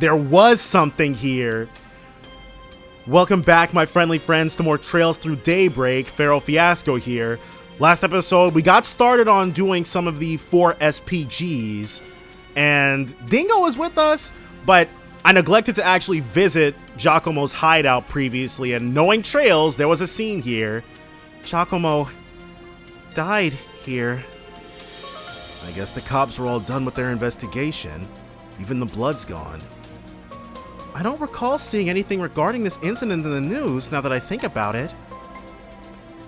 there was something here. Welcome back, my friendly friends, to more Trails Through Daybreak. Pharaoh Fiasco here. Last episode, we got started on doing some of the 4 SPGs, and Dingo was with us, but I neglected to actually visit Giacomo's hideout previously, and knowing Trails, there was a scene here. Giacomo died here. I guess the cops were all done with their investigation. Even the blood's gone. I don't recall seeing anything regarding this incident in the news, now that I think about it.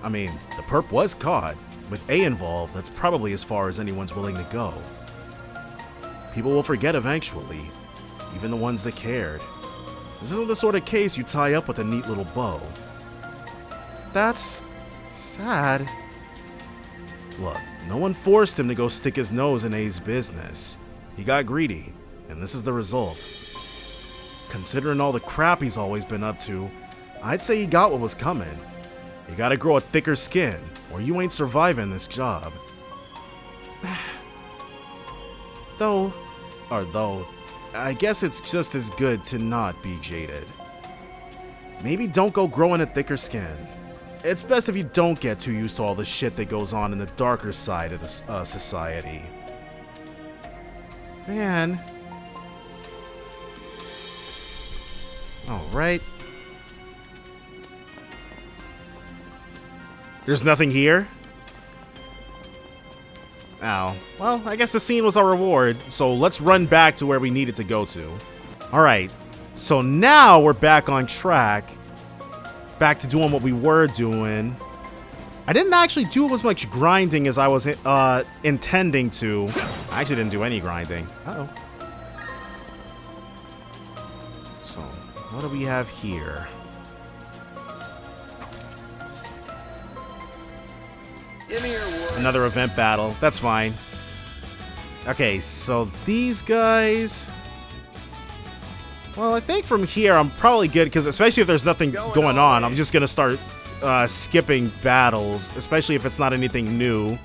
I mean, the perp was caught. With A involved, that's probably as far as anyone's willing to go. People will forget eventually, even the ones that cared. This isn't the sort of case you tie up with a neat little bow. That's sad. Look, no one forced him to go stick his nose in A's business. He got greedy, and this is the result. Considering all the crap he's always been up to, I'd say he got what was coming. You gotta grow a thicker skin, or you ain't surviving this job. Though, I guess it's just as good to not be jaded. Maybe don't go growing a thicker skin. It's best if you don't get too used to all the shit that goes on in the darker side of the society. Man. Alright. There's nothing here? Oh. Well, I guess the scene was our reward, so let's run back to where we needed to go to. Alright. So now we're back on track. Back to doing what we were doing. I didn't actually do as much grinding as I was intending to. I actually didn't do any grinding. Uh-oh. So, what do we have here? Another event battle. That's fine. Okay, so these guys... Well, I think from here I'm probably good, because especially if there's nothing going on, I'm just going to start skipping battles, especially if it's not anything new.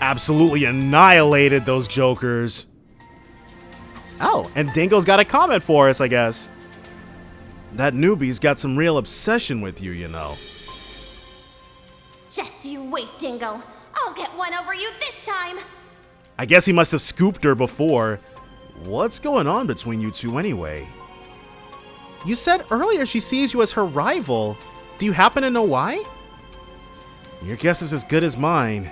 Absolutely annihilated those jokers. Oh, and Dingo's got a comment for us, I guess. That newbie's got some real obsession with you, you know. Just you wait, Dingo. I'll get one over you this time. I guess he must have scooped her before. What's going on between you two anyway? You said earlier she sees you as her rival. Do you happen to know why? Your guess is as good as mine.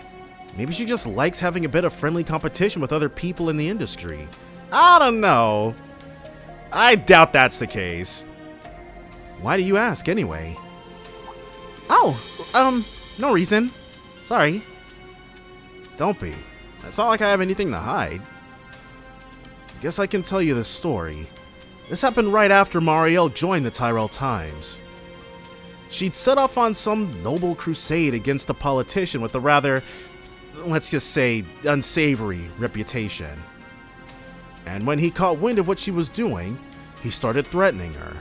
Maybe she just likes having a bit of friendly competition with other people in the industry. I don't know. I doubt that's the case. Why do you ask anyway? Oh, no reason. Sorry. Don't be. It's not like I have anything to hide. Guess I can tell you this story. This happened right after Marielle joined the Tyrell Times. She'd set off on some noble crusade against a politician with a rather, let's just say, unsavory reputation. And when he caught wind of what she was doing, he started threatening her.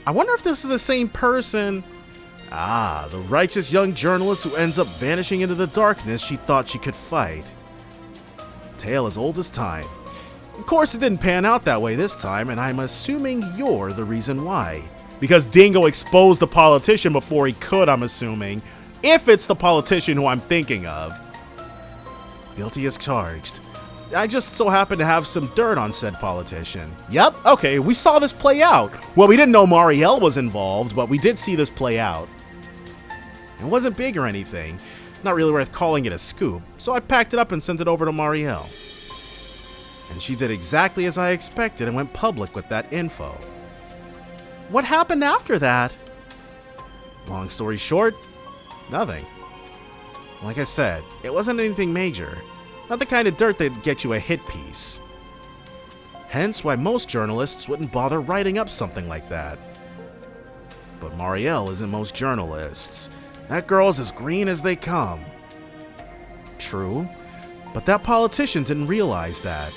I wonder if this is the same person... Ah, the righteous young journalist who ends up vanishing into the darkness she thought she could fight. Tale as old as time. Of course, it didn't pan out that way this time, and I'm assuming you're the reason why. Because Dingo exposed the politician before he could, I'm assuming. If it's the politician who I'm thinking of. Guilty as charged. I just so happen to have some dirt on said politician. Yep, okay, we saw this play out. Well, we didn't know Marielle was involved, but we did see this play out. It wasn't big or anything. Not really worth calling it a scoop, so I packed it up and sent it over to Marielle. And she did exactly as I expected and went public with that info. What happened after that? Long story short, nothing. Like I said, it wasn't anything major. Not the kind of dirt that'd get you a hit piece. Hence why most journalists wouldn't bother writing up something like that. But Marielle isn't most journalists. That girl's as green as they come. True, but that politician didn't realize that.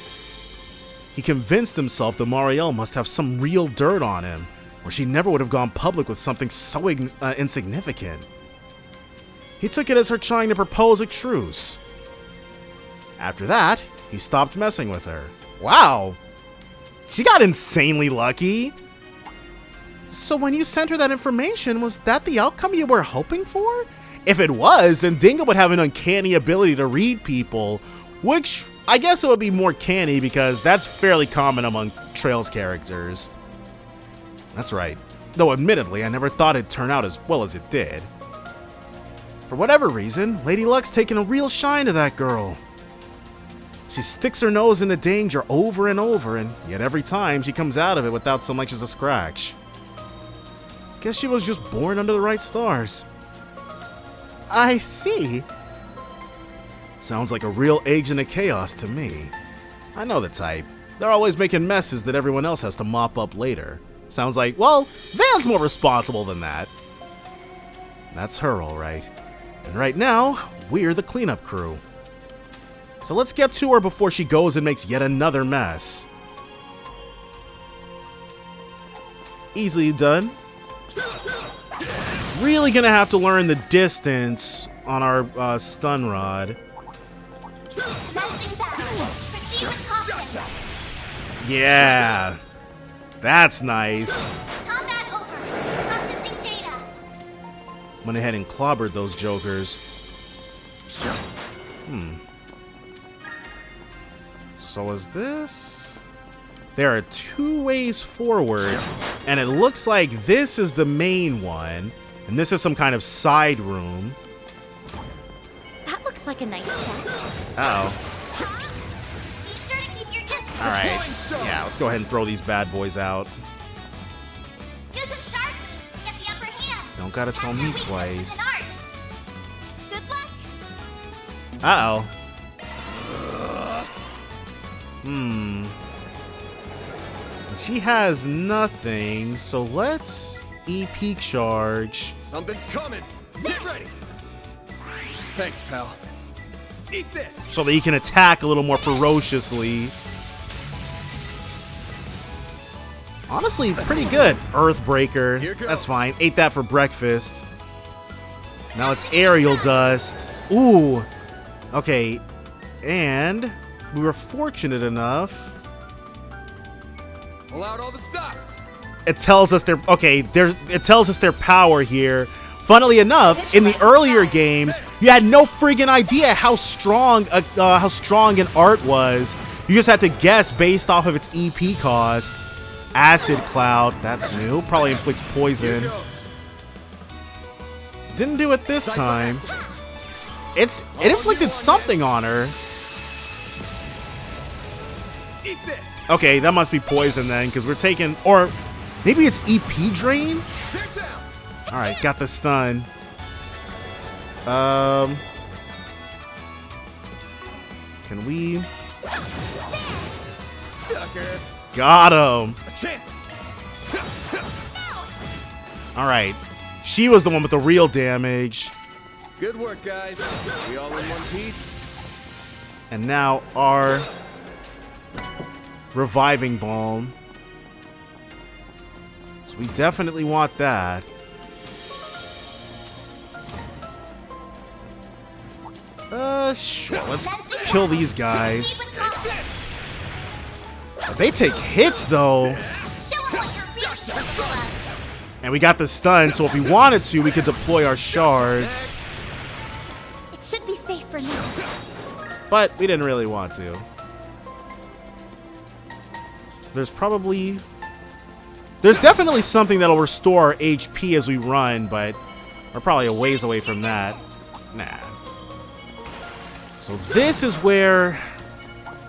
He convinced himself that Marielle must have some real dirt on him, or she never would have gone public with something so insignificant. He took it as her trying to propose a truce. After that, he stopped messing with her. Wow! She got insanely lucky. So when you sent her that information, was that the outcome you were hoping for? If it was, then Dingo would have an uncanny ability to read people, which I guess it would be more canny because that's fairly common among Trail's characters. That's right. Though admittedly, I never thought it'd turn out as well as it did. For whatever reason, Lady Luck's taken a real shine to that girl. She sticks her nose into danger over and over, and yet every time she comes out of it without so much as a scratch. Guess she was just born under the right stars. I see. Sounds like a real agent of chaos to me. I know the type. They're always making messes that everyone else has to mop up later. Sounds like, well, Van's more responsible than that. That's her, all right. And right now, we're the cleanup crew. So let's get to her before she goes and makes yet another mess. Easily done. Really gonna have to learn the distance on our stun rod. Yeah, that's nice. Combat over. Processing data. Went ahead and clobbered those jokers. So is this? There are two ways forward, and it looks like this is the main one, and this is some kind of side room. That looks like a nice chest. Uh-oh. Be sure to keep your distance. Alright. Yeah, let's go ahead and throw these bad boys out. Use a sharp piece to get the upper hand. Don't gotta tell me twice. Good luck. Uh-oh. She has nothing, so let's EP charge. Something's coming. Get ready. Thanks, pal. Eat this. So that he can attack a little more ferociously. Honestly, pretty good. Earthbreaker. That's fine. Ate that for breakfast. Now it's aerial dust. Ooh. Okay. And we were fortunate enough. Pull out all the stops. It tells us it tells us their power here. Funnily enough, in the earlier games, you had no friggin' idea how strong an art was. You just had to guess based off of its EP cost. Acid Cloud, that's new. Probably inflicts poison. Didn't do it this time. It inflicted something on her. Eat this. Okay, that must be poison then, because we're taking, or maybe it's EP drain? They're down. Alright, got the stun. Can we? Sucker. Got him. A chance. Alright. She was the one with the real damage. Good work, guys. We all in one piece. And now our reviving balm. So we definitely want that. Sure. Let's kill these guys. They take hits though. And we got the stun, so if we wanted to, we could deploy our shards. It should be safe for now. But we didn't really want to. There's definitely something that'll restore our HP as we run, but we're probably a ways away from that. Nah. So this is where,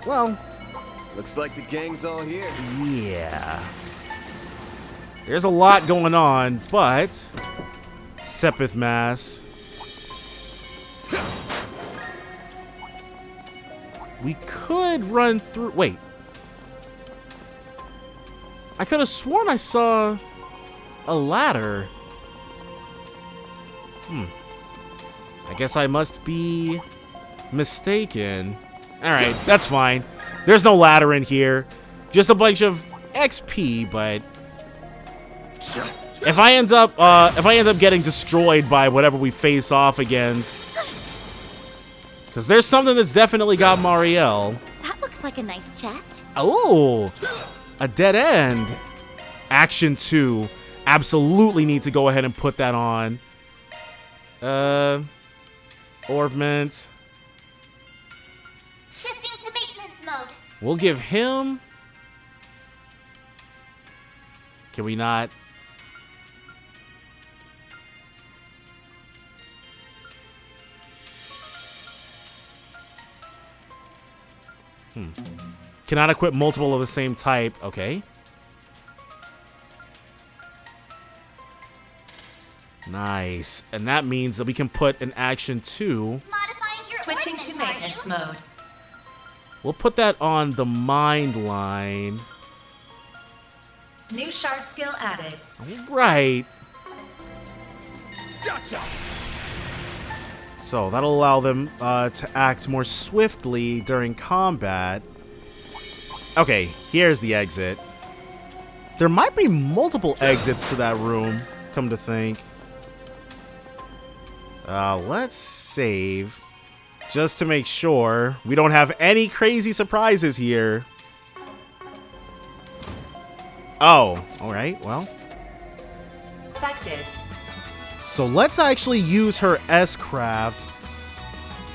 well, looks like the gang's all here. yeah. There's a lot going on, but Sepith Mass. We could run through. Wait. I could have sworn I saw a ladder. I guess I must be mistaken. Alright, that's fine. There's no ladder in here. Just a bunch of XP, but if I end up getting destroyed by whatever we face off against, because there's something that's definitely got Marielle. That looks like a nice chest. Oh, A dead end. Action 2. Absolutely need to go ahead and put that on. Orbment. Shifting to maintenance mode. We'll give him... Can we not? Cannot equip multiple of the same type. Okay. Nice. And that means that we can put an action 2. Modifying your Switching to maintenance mode. We'll put that on the mind line. New shard skill added. Right. Gotcha. So that'll allow them to act more swiftly during combat. Okay, here's the exit. There might be multiple exits to that room, come to think. Let's save. Just to make sure we don't have any crazy surprises here. Oh, alright, well. Effective. So let's actually use her S-Craft.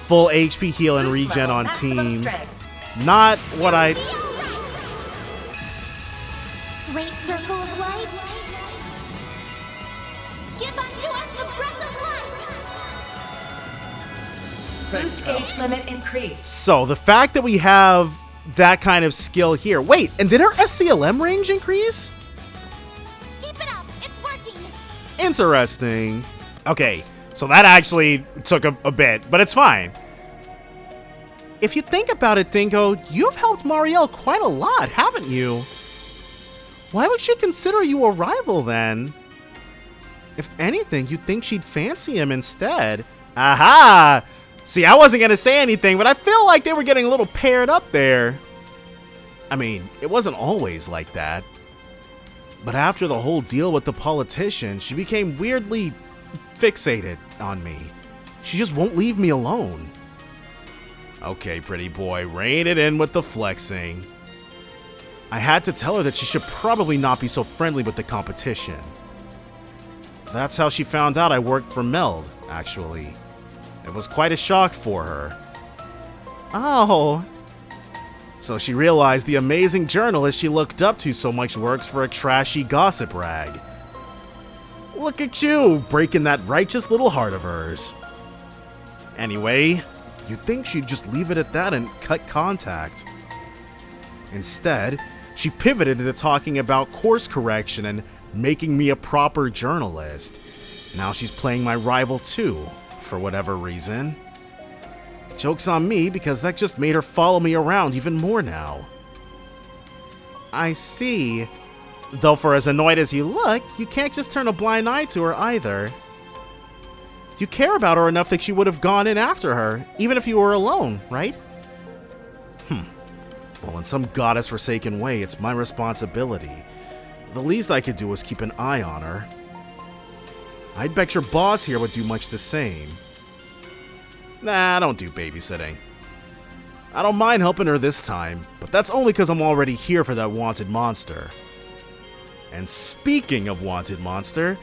Full HP heal and Boost regen level, on maximum team. strength. Not what I... Great circle of light. Give unto us the breath of life. Boost gauge limit increased. So the fact that we have that kind of skill here. Wait, and did her SCLM range increase? Keep it up. It's working. Interesting. Okay, so that actually took a bit, but it's fine. If you think about it, Dingo, you've helped Marielle quite a lot, haven't you? Why would she consider you a rival, then? If anything, you'd think she'd fancy him instead. Aha! See, I wasn't going to say anything, but I feel like they were getting a little paired up there. I mean, it wasn't always like that. But after the whole deal with the politician, she became weirdly fixated on me. She just won't leave me alone. Okay, pretty boy, rein it in with the flexing. I had to tell her that she should probably not be so friendly with the competition. That's how she found out I worked for Meld, actually. It was quite a shock for her. Oh. So she realized the amazing journalist she looked up to so much works for a trashy gossip rag. Look at you, breaking that righteous little heart of hers. Anyway, you'd think she'd just leave it at that and cut contact. Instead, she pivoted into talking about course correction and making me a proper journalist. Now she's playing my rival too, for whatever reason. Joke's on me, because that just made her follow me around even more now. I see. Though for as annoyed as you look, you can't just turn a blind eye to her either. You care about her enough that you would have gone in after her, even if you were alone, right? Well, in some goddess-forsaken way, it's my responsibility. The least I could do is keep an eye on her. I'd bet your boss here would do much the same. Nah, I don't do babysitting. I don't mind helping her this time, but that's only because I'm already here for that wanted monster. And speaking of wanted monster,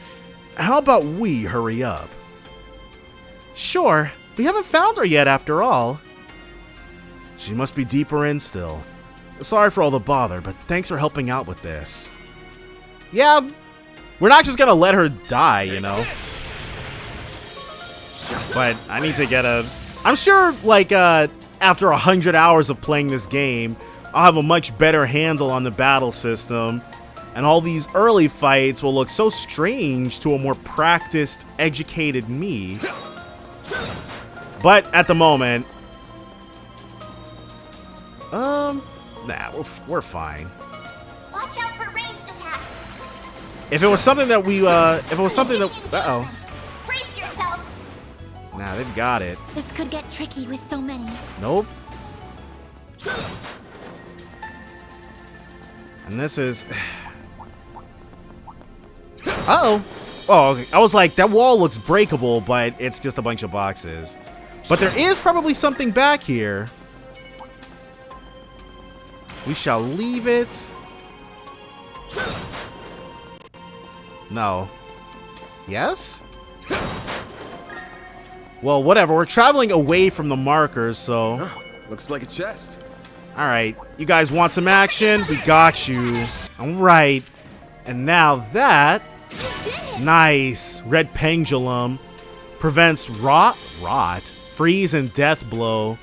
how about we hurry up? Sure, we haven't found her yet after all. She must be deeper in still. Sorry for all the bother, but thanks for helping out with this. Yeah, we're not just gonna let her die, you know. But I need to get a... I'm sure, like, after 100 hours of playing this game, I'll have a much better handle on the battle system. And all these early fights will look so strange to a more practiced, educated me. But at the moment... Nah, we're fine. Watch out for ranged attacks. If it was something that we, if it was something that... Uh-oh. Brace yourself. Nah, they've got it. This could get tricky with so many. Nope. And this is... Uh-oh. Oh, okay. I was like, that wall looks breakable, but it's just a bunch of boxes. But there is probably something back here. We shall leave it. No. Yes? Well, whatever. We're traveling away from the markers, so... Huh, looks like a chest. Alright, you guys want some action? We got you. Alright. And now that... Nice. Red Pendulum. Prevents rot, freeze, and death blow.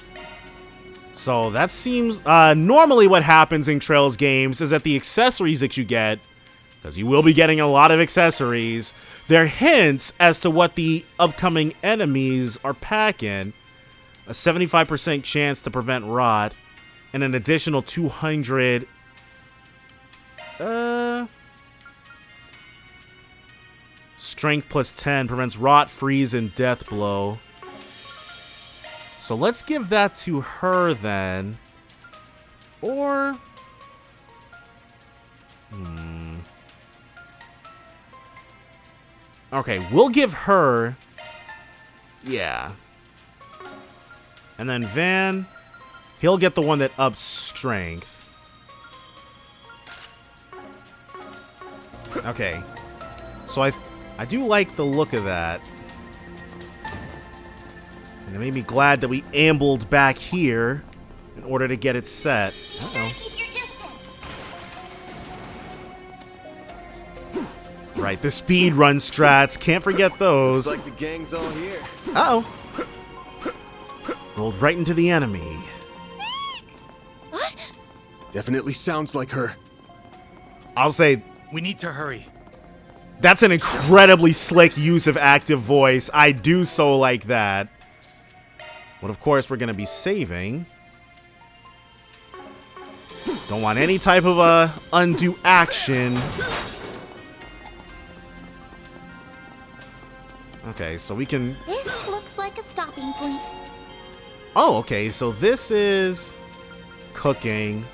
So that seems... normally what happens in Trails games is that the accessories that you get, because you will be getting a lot of accessories, they're hints as to what the upcoming enemies are packing. A 75% chance to prevent rot, and an additional 200... Strength plus 10 prevents rot, freeze, and death blow. So let's give that to her then. Or... Okay, we'll give her... Yeah. And then Van... He'll get the one that ups strength. Okay. So I do like the look of that. And it made me glad that we ambled back here in order to get it set. Be sure to keep your distance. Right, the speed run strats. Can't forget those. Looks like the gang's all here. Uh-oh. Rolled right into the enemy. What? Definitely sounds like her. I'll say... We need to hurry. That's an incredibly slick use of active voice. I do so like that. But of course, we're going to be saving. Don't want any type of undue action. Okay, so we can... This looks like a stopping point. Oh, okay, so this is cooking.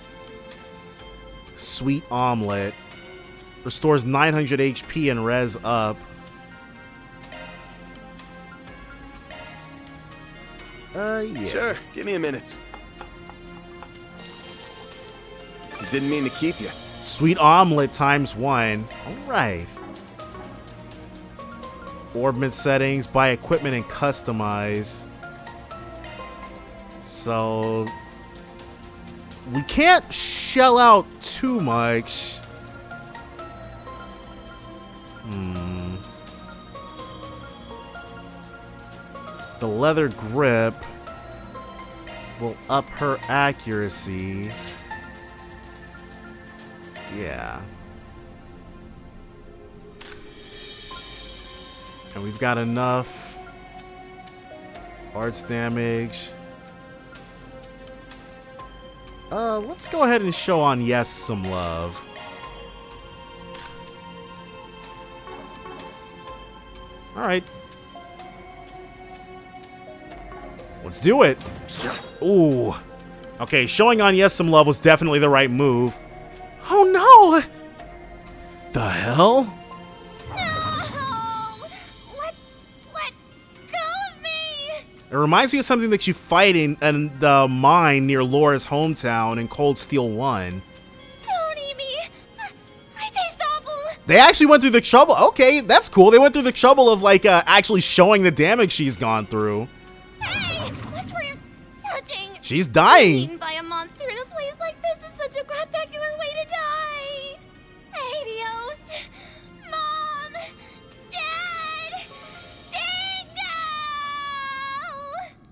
Sweet omelet. Restores 900 HP and res up. Yeah. Sure, give me a minute. Didn't mean to keep you. Sweet omelet times 1. Alright. Orbment settings, buy equipment, and customize. So... we can't shell out too much. The leather grip will up her accuracy. Yeah. And we've got enough arts damage. Let's go ahead and show on Yes some love. Alright. Let's do it. Ooh. Okay, showing on Yes some love was definitely the right move. Oh no! The hell? No! Let go of me! It reminds me of something that you fight in the mine near Laura's hometown in Cold Steel 1. Don't eat me! I taste awful! They actually went through the trouble. Okay, that's cool. They went through the trouble of, like, actually showing the damage she's gone through. Hey! That's where you're touching! She's dying. Eaten by a monster in a place like this is such a spectacular way to die! Adios! Mom! Dad! Dingo!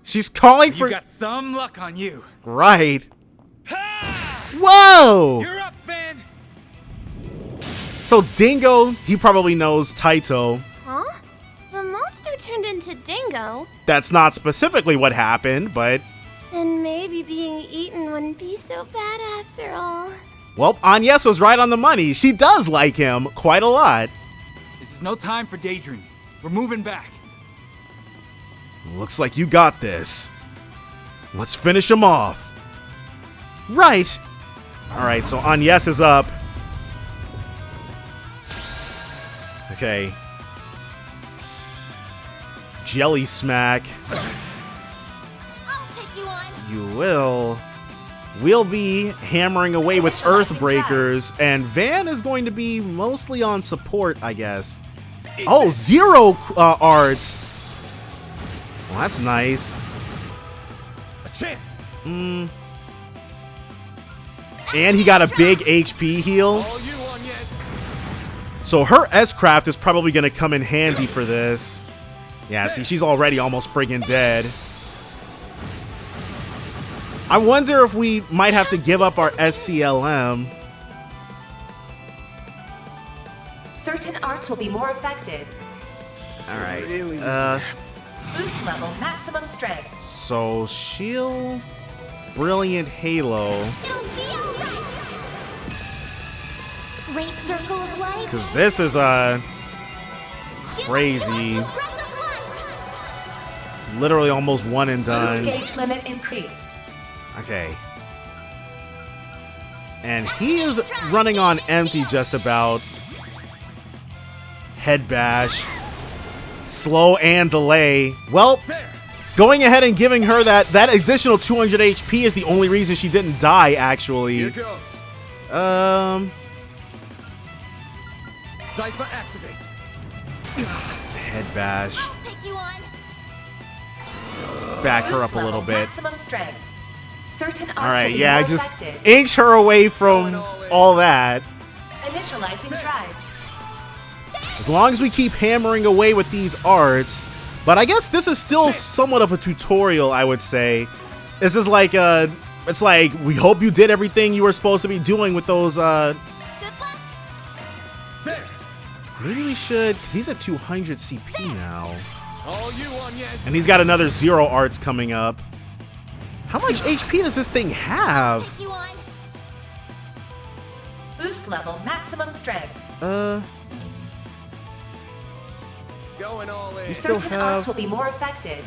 She's calling for... You got some luck on you. Right. Ha! Whoa! You're up, Van. So Dingo, he probably knows Taito. Huh? The monster turned into Dingo? That's not specifically what happened, but... Then maybe being eaten wouldn't be so bad after all. Well, Agnes was right on the money. She does like him quite a lot. This is no time for daydreaming. We're moving back. Looks like you got this. Let's finish him off. Right. Alright, so Agnes is up. Okay. Jelly smack. I'll take you on. You will. we'll be hammering away with Earthbreakers, and Van is going to be mostly on support, I guess. Oh, 0 arts. Well, that's nice. A chance. And he got a big HP heal. All you on, yes. So her S-Craft is probably going to come in handy for this. Yeah, see, she's already almost friggin' dead. I wonder if we might have to give up our SCLM. Certain arts will be more effective. All right. Boost level maximum strength. So shield, brilliant halo. It'll be alright. Great circle of light. Because this is crazy. Give us a breath of life. Literally almost one and Boost done. gauge limit increased. Okay. And he is running on empty just about. Head bash. Slow and delay. Well, going ahead and giving her that additional 200 HP is the only reason she didn't die, actually. Here goes. Cypher activate. Head bash. I'll take you on. Back her Boost up a little level bit. Maximum strength. Certain arts All right, will be yeah, more just effective. inch her away from all that. Initializing drive. As long as we keep hammering away with these arts. But I guess this is still somewhat of a tutorial, I would say. This is like, it's like, we hope you did everything you were supposed to be doing with those, Good luck. There. maybe we should, because he's at 200 CP now. All you on, yes. And he's got another 0 arts coming up. How much HP does this thing have? Take you on. Boost level maximum strength. Going all in. still Certain have- arts will be more effective.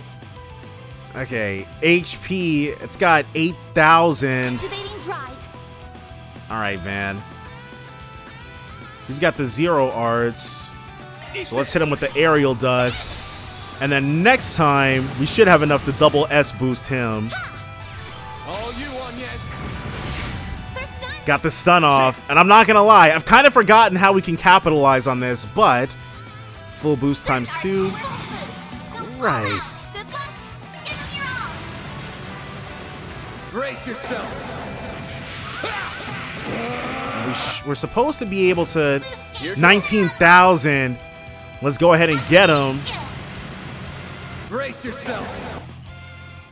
Okay, HP, it's got 8,000. Activating drive. All right, man. He's got the 0 arts. So let's hit him with the aerial dust. And then next time, we should have enough to double S boost him. All you on, yes. They're stunned. Got the stun off. And I'm not going to lie, I've kind of forgotten how we can capitalize on this, but full boost times 2. Full boost. Go all Right. out. Good luck. Give them your all. Brace yourself. We're supposed to be able to 19,000. Let's go ahead and get him. Brace yourself.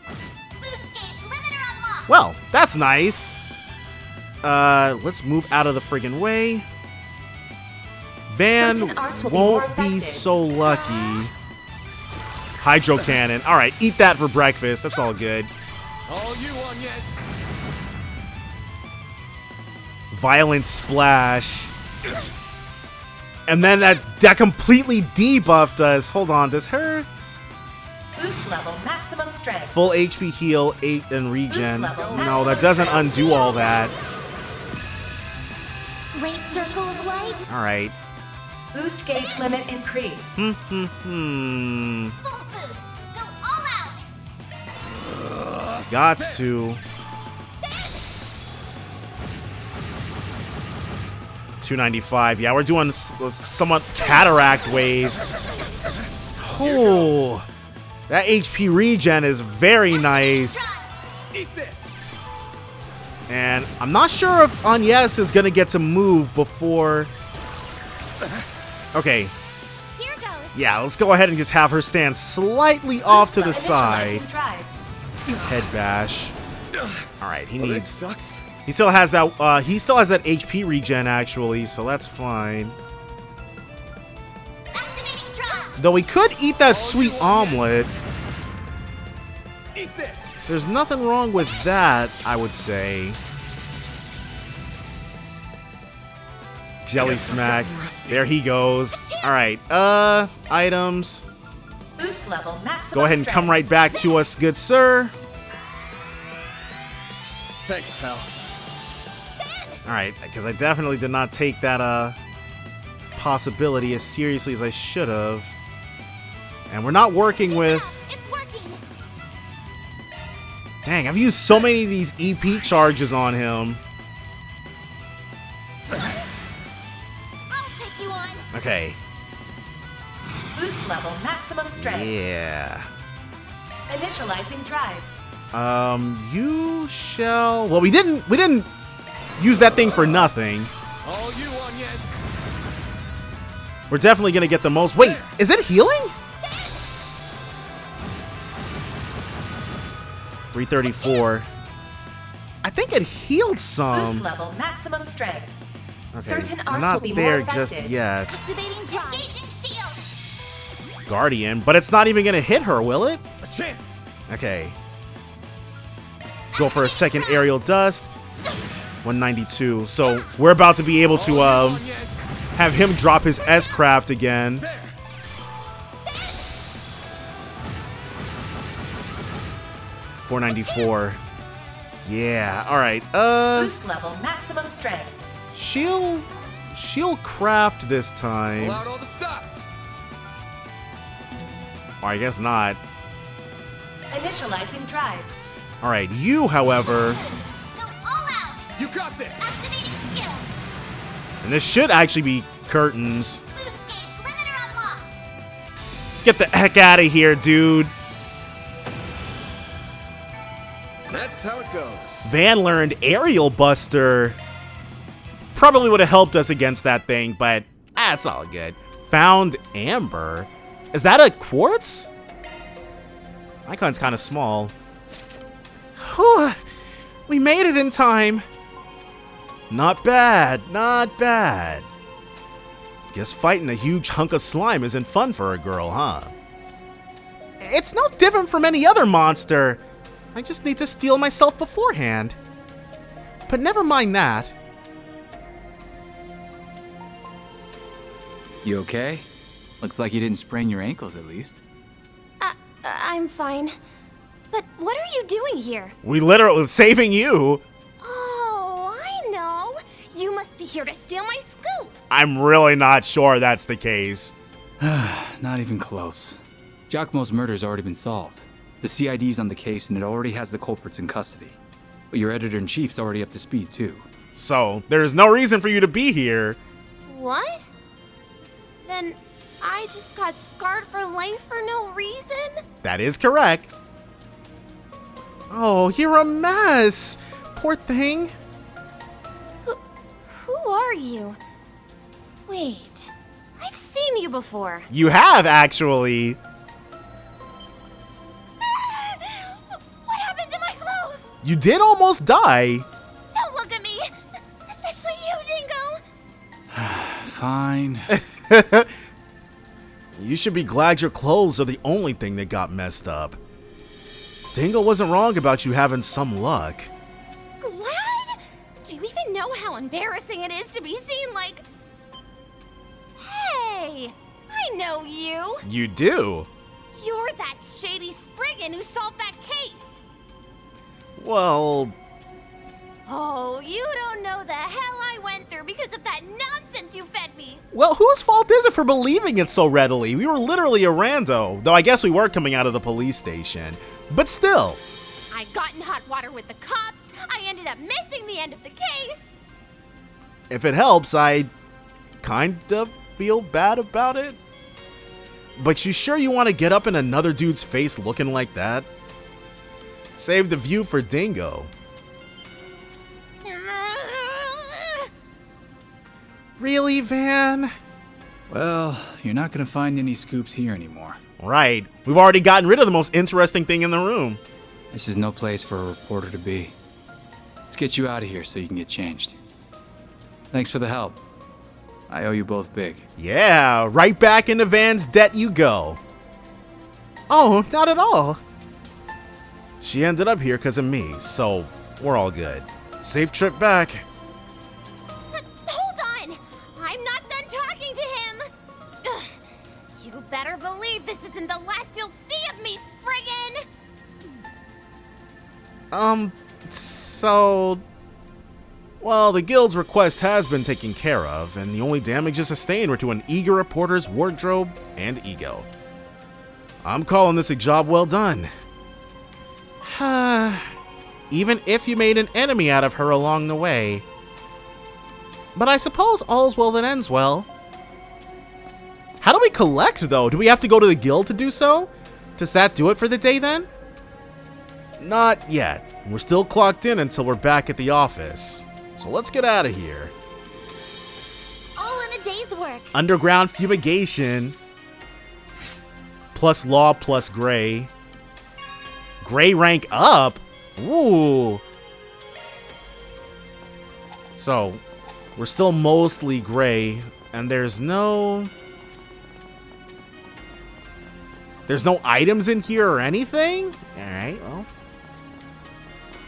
Boost gauge limiter unlocked. Well, that's nice. Let's move out of the friggin' way. Van Certain arts will be more won't be effective. so lucky. Hydro cannon. All right, eat that for breakfast. That's all good. All you on, yes. Violent splash. And then that completely debuffed us. Hold on, does her Boost level maximum strength. full HP heal 8 and regen? level, No, that doesn't undo all that. Great circle of light. All right. Boost gauge limit increased. Full boost. Go all out. Gots to. 295. Yeah, we're doing somewhat cataract wave. Oh, that HP regen is very nice. Eat this. And I'm not sure if Agnes is going to get to move before. Okay, Here goes. yeah, let's go ahead and just have her stand slightly off to the Boost side. initializing drive. Head bash. All right, he Well, that needs. sucks. He still has that. He still has that HP regen actually, so that's fine. Activating drive. Though we could eat that sweet omelet. Eat this. There's nothing wrong with that, I would say. Jelly smack. There he goes. All right. Items. Boost level maximum Go ahead and strength. come right back to us, good sir. Thanks, pal. All right, because I definitely did not take that possibility as seriously as I should have. And we're not working with. It's working. Dang, I've used so many of these EP charges on him. I'll take you on. Okay. Boost level maximum strength. Yeah. Initializing drive. You shall... Well, we didn't use that thing for nothing. All you on, yes. We're definitely gonna get the most... Wait, is it healing? 334. I think it healed some. Boost level maximum strength. Okay, Certain arts not will be there more just effective. yet. Activating drive. Engaging shield. Guardian, but it's not even gonna hit her, will it? A chance. Okay. Go for a second aerial dust. 192. So we're about to be able to have him drop his S-craft again. There. 494. Yeah. All right. Boost level maximum strength. She'll craft this time. Pull out all the stops. Or I guess not. Initializing drive. All right. You, however, Go all out. You got this. Activating skill. and this should actually be curtains. Boost gauge limiter unlocked. Get the heck out of here, dude. That's how it goes. Van learned Aerial Buster. Probably would have helped us against that thing, but that's all good. Found Amber. Is that a quartz? Icon's kind of small. Whew, we made it in time. Not bad, not bad. Guess fighting a huge hunk of slime isn't fun for a girl, huh? It's no different from any other monster. I just need to steel myself beforehand. But never mind that. You okay? Looks like you didn't sprain your ankles at least. I'm fine. But what are you doing here? We literally saving you. Oh, I know. You must be here to steal my scoop. I'm really not sure that's the case. Not even close. Giacomo's murder's already been solved. The CID's on the case and it already has the culprits in custody. But your editor-in-chief's already up to speed too. So, there's no reason for you to be here. What? Then I just got scarred for life for no reason? That is correct. Oh, you're a mess. Poor thing. Who are you? Wait, I've seen you before. You have, actually. What happened to my clothes? You did almost die. Don't look at me! Especially you, Dingo! Fine. You should be glad your clothes are the only thing that got messed up. Dingo wasn't wrong about you having some luck. Glad? Do you even know how embarrassing it is to be seen like... Hey! I know you! You do? You're that shady Spriggan who solved that case! Well, Oh, you don't know the hell I went through because of that nonsense you fed me! whose fault is it for believing it so readily? We were literally a rando, though I guess we were coming out of the police station. But still. I got in hot water with the cops, I ended up missing the end of the case! If it helps, I kind of feel bad about it. But you sure you want to get up in another dude's face looking like that? Save the view for Dingo. Really, Van? Well, you're not gonna find any scoops here anymore. Right. We've already gotten rid of the most interesting thing in the room. This is no place for a reporter to be. Let's get you out of here so you can get changed. Thanks for the help. I owe you both big. Yeah, right back into Van's debt you go. Oh, not at all. She ended up here because of me, so we're all good. Safe trip back. But hold on! I'm not done talking to him! Ugh. You better believe this isn't the last you'll see of me, Spriggan! Well, the guild's request has been taken care of, and the only damages sustained were to an eager reporter's wardrobe and ego. I'm calling this a job well done. even if you made an enemy out of her along the way. But I suppose all's well that ends well. How do we collect, though? Do we have to go to the guild to do so? Does that do it for the day, then? Not yet. We're still clocked in until we're back at the office. So let's get out of here. All in a day's work. Underground fumigation. Plus law plus gray. Gray rank up? Ooh. So, we're still mostly gray, and there's no items in here or anything? Alright, well.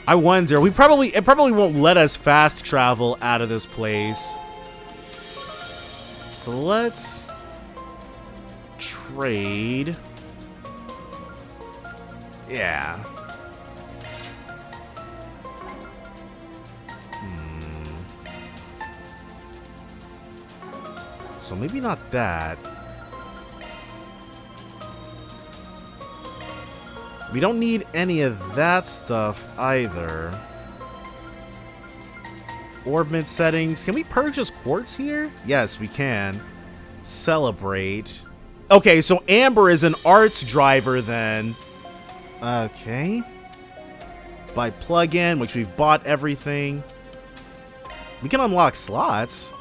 I wonder, it probably won't let us fast travel out of this place. So let's trade. Yeah. So maybe not that. We don't need any of that stuff either. Orbit settings. Can we purchase quartz here? Yes, we can. Celebrate. Okay, so Amber is an arts driver then. Okay. Buy plug-in, which we've bought everything. We can unlock slots.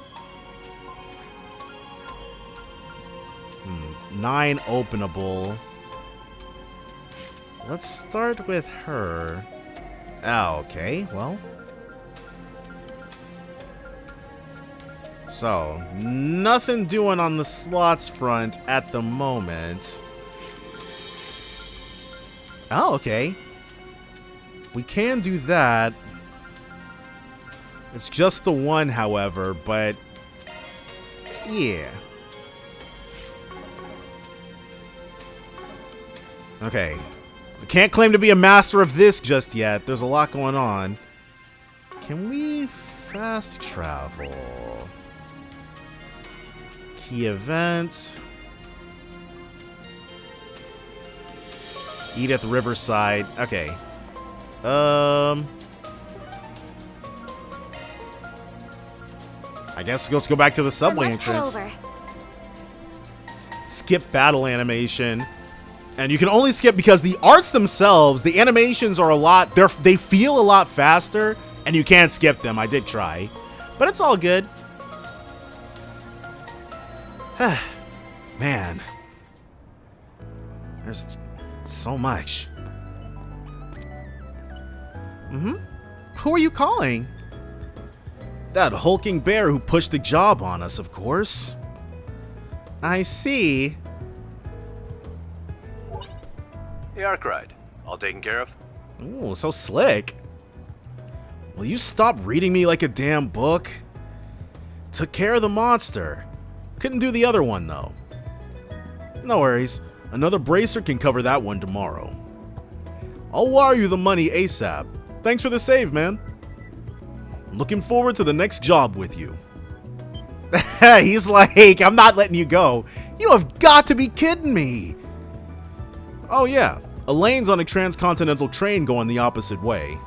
9 openable. Let's start with her. Oh, okay, well. So, nothing doing on the slots front at the moment. Oh, okay. We can do that. It's just the one, however, but yeah. Okay. I can't claim to be a master of this just yet. There's a lot going on. Can we fast travel? Key event. Edith Riverside. Okay. I guess let's go back to the subway entrance. Skip battle animation. And you can only skip because the arts themselves, the animations are a lot, they feel a lot faster, and you can't skip them. I did try, but it's all good. Man, there's so much. Who are you calling? That hulking bear who pushed the job on us, of course. I see. The arc ride. All taken care of? Ooh, so slick. Will you stop reading me like a damn book? Took care of the monster. Couldn't do the other one, though. No worries. Another bracer can cover that one tomorrow. I'll wire you the money ASAP. Thanks for the save, man. Looking forward to the next job with you. He's like, I'm not letting you go. You have got to be kidding me. Oh yeah, Elaine's on a transcontinental train going the opposite way,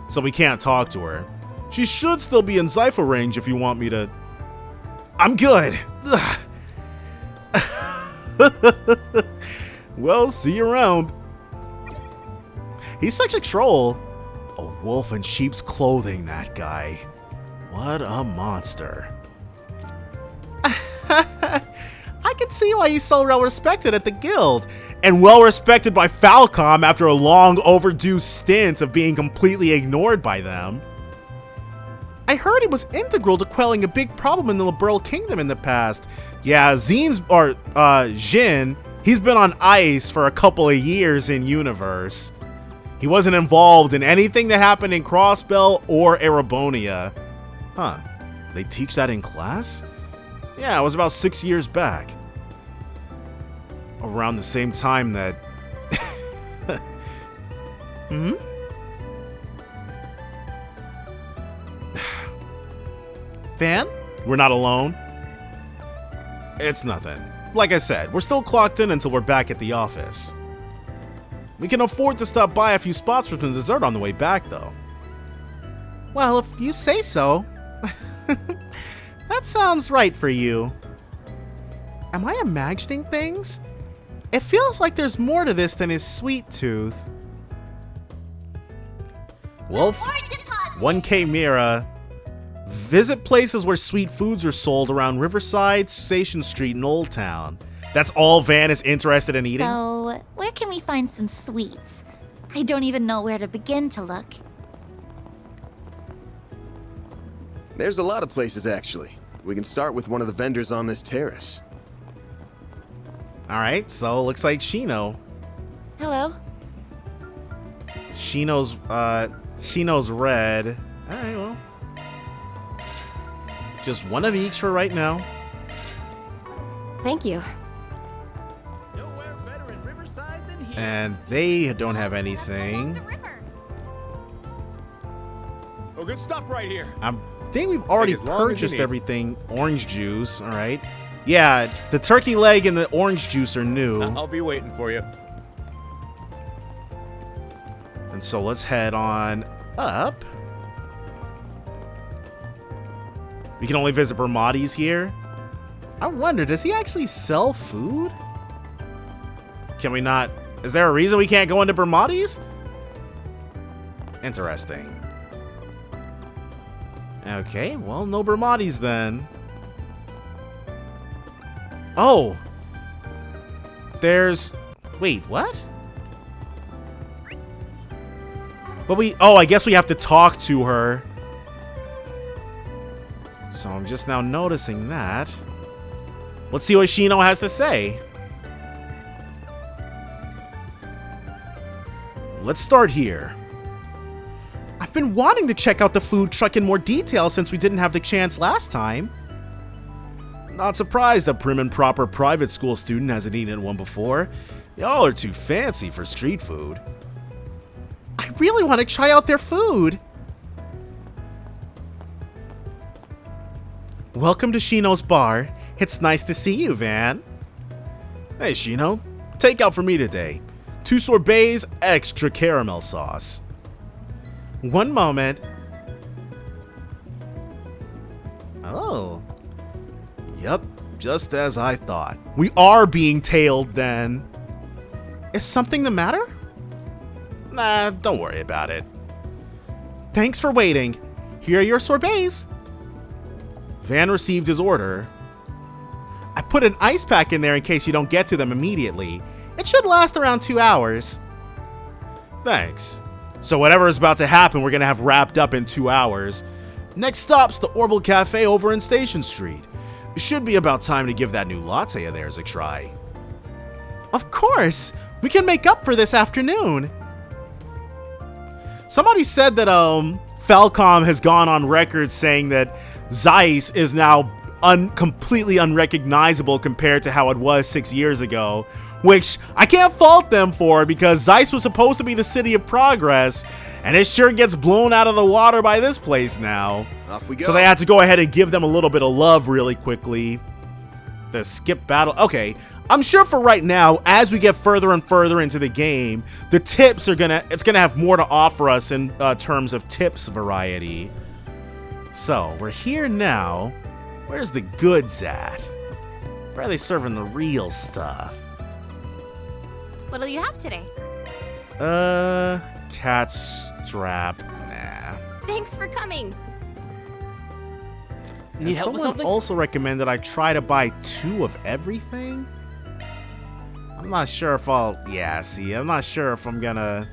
so we can't talk to her. She should still be in Zypher range if you want me to... I'm good. Well, see you around. He's such a troll. A wolf in sheep's clothing, that guy. What a monster. I can see why he's so well respected at the guild. And well respected by Falcom after a long overdue stint of being completely ignored by them. I heard he was integral to quelling a big problem in the Liberal Kingdom in the past. Yeah, Jin, he's been on ice for a couple of years in universe. He wasn't involved in anything that happened in Crossbell or Erebonia. Huh, they teach that in class? Yeah, it was about 6 years back. Around the same time that... Van? We're not alone. It's nothing. Like I said, we're still clocked in until we're back at the office. We can afford to stop by a few spots for some dessert on the way back, though. Well, if you say so. That sounds right for you. Am I imagining things? It feels like there's more to this than his sweet tooth. Wolf, 1K Mira. Visit places where sweet foods are sold around Riverside, Station Street, and Old Town. That's all Van is interested in eating? So, where can we find some sweets? I don't even know where to begin to look. There's a lot of places, actually. We can start with one of the vendors on this terrace. Alright, so looks like Shino. Hello? Shino's red. Alright, well. Just one of each for right now. Thank you. Nowhere better in Riverside than here. And they don't have anything. Oh, good stuff right here. I think we've already as long as you purchased need. everything. Orange juice, alright. Yeah, the turkey leg and the orange juice are new. I'll be waiting for you. And so let's head on up. We can only visit Bermati's here. I wonder, does he actually sell food? Can we not? Is there a reason we can't go into Bermati's? Interesting. Okay, well, no Bermati's then. Oh! There's... Wait, what? But oh, I guess we have to talk to her. So I'm just now noticing that. Let's see what Shino has to say. Let's start here. I've been wanting to check out the food truck in more detail since we didn't have the chance last time. Not surprised a prim and proper private school student hasn't eaten one before. Y'all are too fancy for street food. I really want to try out their food. Welcome to Shino's bar. It's nice to see you, Van. Hey, Shino. Takeout for me today. 2 sorbets, extra caramel sauce. One moment. Oh. Yep, just as I thought. We are being tailed then. Is something the matter? Nah, don't worry about it. Thanks for waiting. Here are your sorbets. Van received his order. I put an ice pack in there in case you don't get to them immediately. It should last around 2 hours. Thanks. So whatever is about to happen, we're gonna have wrapped up in 2 hours. Next stop's the Orbital Cafe over in Station Street. It should be about time to give that new latte of theirs a try. Of course! We can make up for this afternoon. Somebody said that Falcom has gone on record saying that Zeiss is now completely unrecognizable compared to how it was 6 years ago, which I can't fault them for because Zeiss was supposed to be the city of progress, and it sure gets blown out of the water by this place now. Off we go. So they had to go ahead and give them a little bit of love really quickly. The skip battle. Okay, I'm sure for right now, as we get further and further into the game, the tips are it's gonna have more to offer us in terms of tips variety. So we're here now. Where's the goods at? Where are they serving the real stuff? What'll you have today? Cat strap. Nah. Thanks for coming. And Need help with someone something? also recommended I try to buy 2 of everything. I'm not sure if I'll... Yeah, see, I'm not sure if I'm gonna...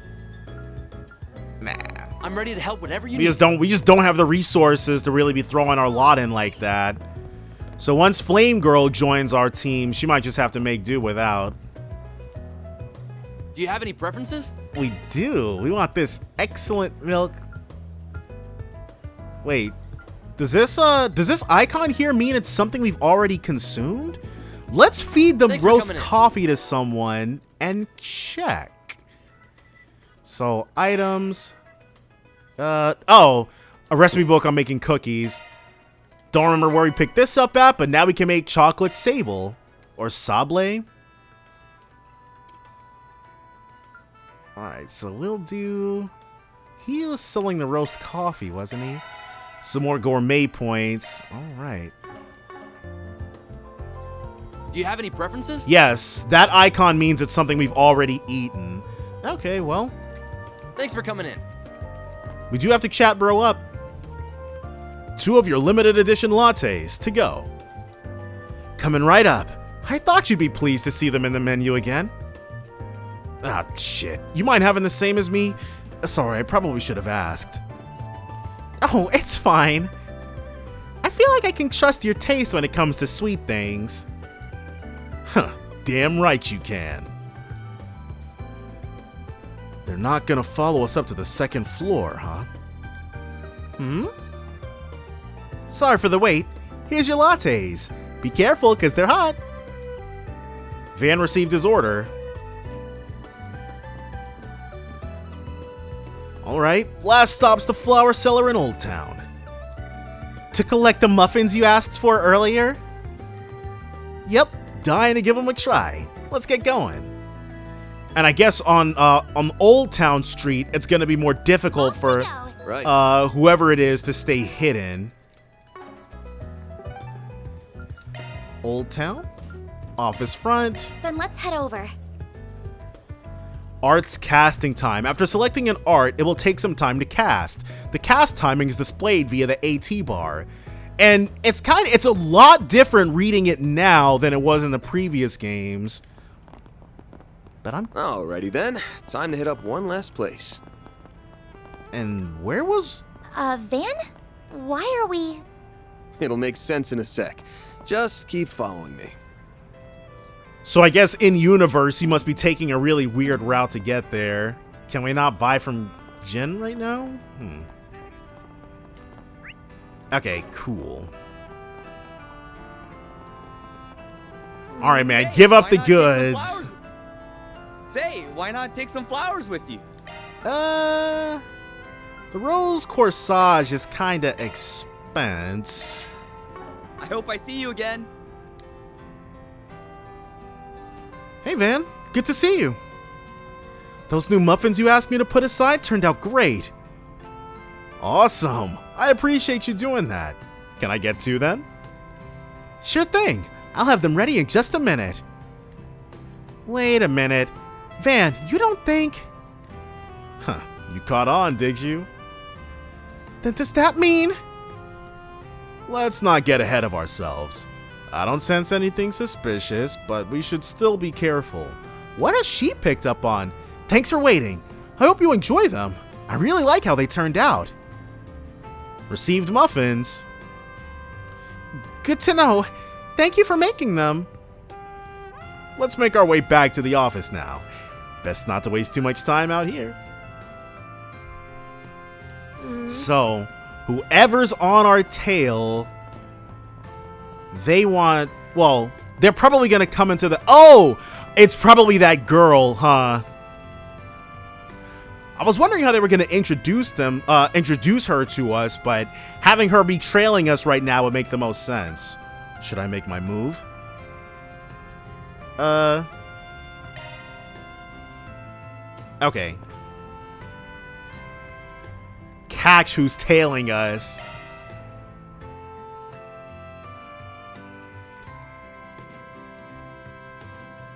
Nah. I'm ready to help whatever you We need. just don't have the resources to really be throwing our lot in like that. So once Flame Girl joins our team, she might just have to make do without. Do you have any preferences? We do. We want this excellent milk. Wait. Does this icon here mean it's something we've already consumed? Let's feed the Thanks for roast coming in. coffee to someone and check. So, items. Oh, a recipe book on making cookies. Don't remember where we picked this up at, but now we can make chocolate sable or sable. Alright, so we'll do He was selling the roast coffee, wasn't he? Some more gourmet points. All right. Do you have any preferences? Yes, that icon means it's something we've already eaten. Okay, well, Thanks for coming in. we do have to chat bro up. 2 of your limited edition lattes to go. Coming right up. I thought you'd be pleased to see them in the menu again. Ah, shit. You mind having the same as me? Sorry, I probably should have asked. Oh, it's fine. I feel like I can trust your taste when it comes to sweet things. Huh, damn right you can. They're not gonna follow us up to the 2nd floor, huh? Sorry for the wait. Here's your lattes. Be careful, because they're hot. Van received his order. Alright, last stop's the flower cellar in Old Town. To collect the muffins you asked for earlier? Yep, dying to give them a try. Let's get going. And I guess on Old Town Street, it's gonna be more difficult for Right. whoever it is to stay hidden. Old Town? Office front. Then let's head over. Art's casting time. After selecting an art, it will take some time to cast. The cast timing is displayed via the AT bar. And it's a lot different reading it now than it was in the previous games. But Alrighty then. Time to hit up one last place. and where was... Van? Why are we... It'll make sense in a sec. Just keep following me. So I guess in universe, he must be taking a really weird route to get there. Can we not buy from Jin right now? Okay, cool. All right, man, Hey, give up why the not take some goods. flowers? Say, why not take some flowers with you? The rose corsage is kinda expense. I hope I see you again. Hey, Van, good to see you. Those new muffins you asked me to put aside turned out great. Awesome. I appreciate you doing that. Can I get 2 then? Sure thing. I'll have them ready in just a minute. Wait a minute. Van, you don't think... Huh, you caught on, did you? Then does that mean... Let's not get ahead of ourselves. I don't sense anything suspicious, but we should still be careful. What has she picked up on? Thanks for waiting. I hope you enjoy them. I really like how they turned out. Received muffins. Good to know. Thank you for making them. Let's make our way back to the office now. Best not to waste too much time out here. So, whoever's on our tail, they want... Well, they're probably going to come into the... Oh! It's probably that girl, huh? I was wondering how they were going to introduce her to us, but having her be trailing us right now would make the most sense. Should I make my move? Okay. Catch who's tailing us.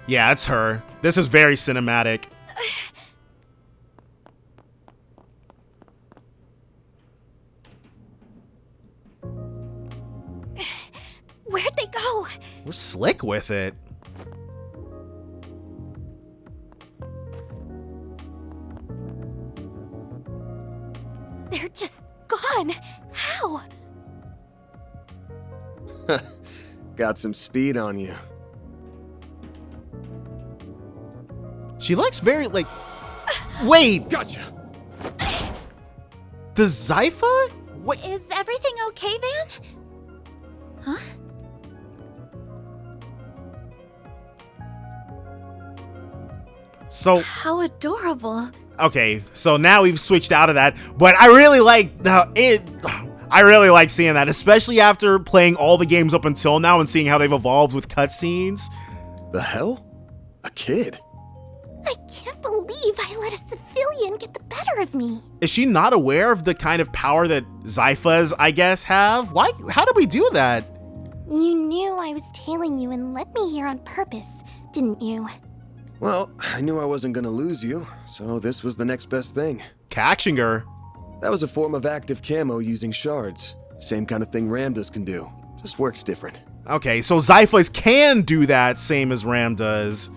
Yeah, it's her. This is very cinematic. Where'd they go? We're slick with it. They're just gone. How? Got some speed on you. She looks very, like... Wait! Gotcha! The Zypha? What? Is everything okay, Van? Huh? So... How adorable. Okay, so now we've switched out of that, but I really like it. I really like seeing that, especially after playing all the games up until now and seeing how they've evolved with cutscenes. The hell? A kid? I can't believe I let a civilian get the better of me. Is she not aware of the kind of power that Zyphas, I guess, have? Why? How did we do that? You knew I was tailing you and led me here on purpose, didn't you? Well, I knew I wasn't gonna lose you, so this was the next best thing. Catching her. That was a form of active camo using shards. Same kind of thing Ramdas can do. Just works different. Okay, so Zyphas can do that same as Ram does.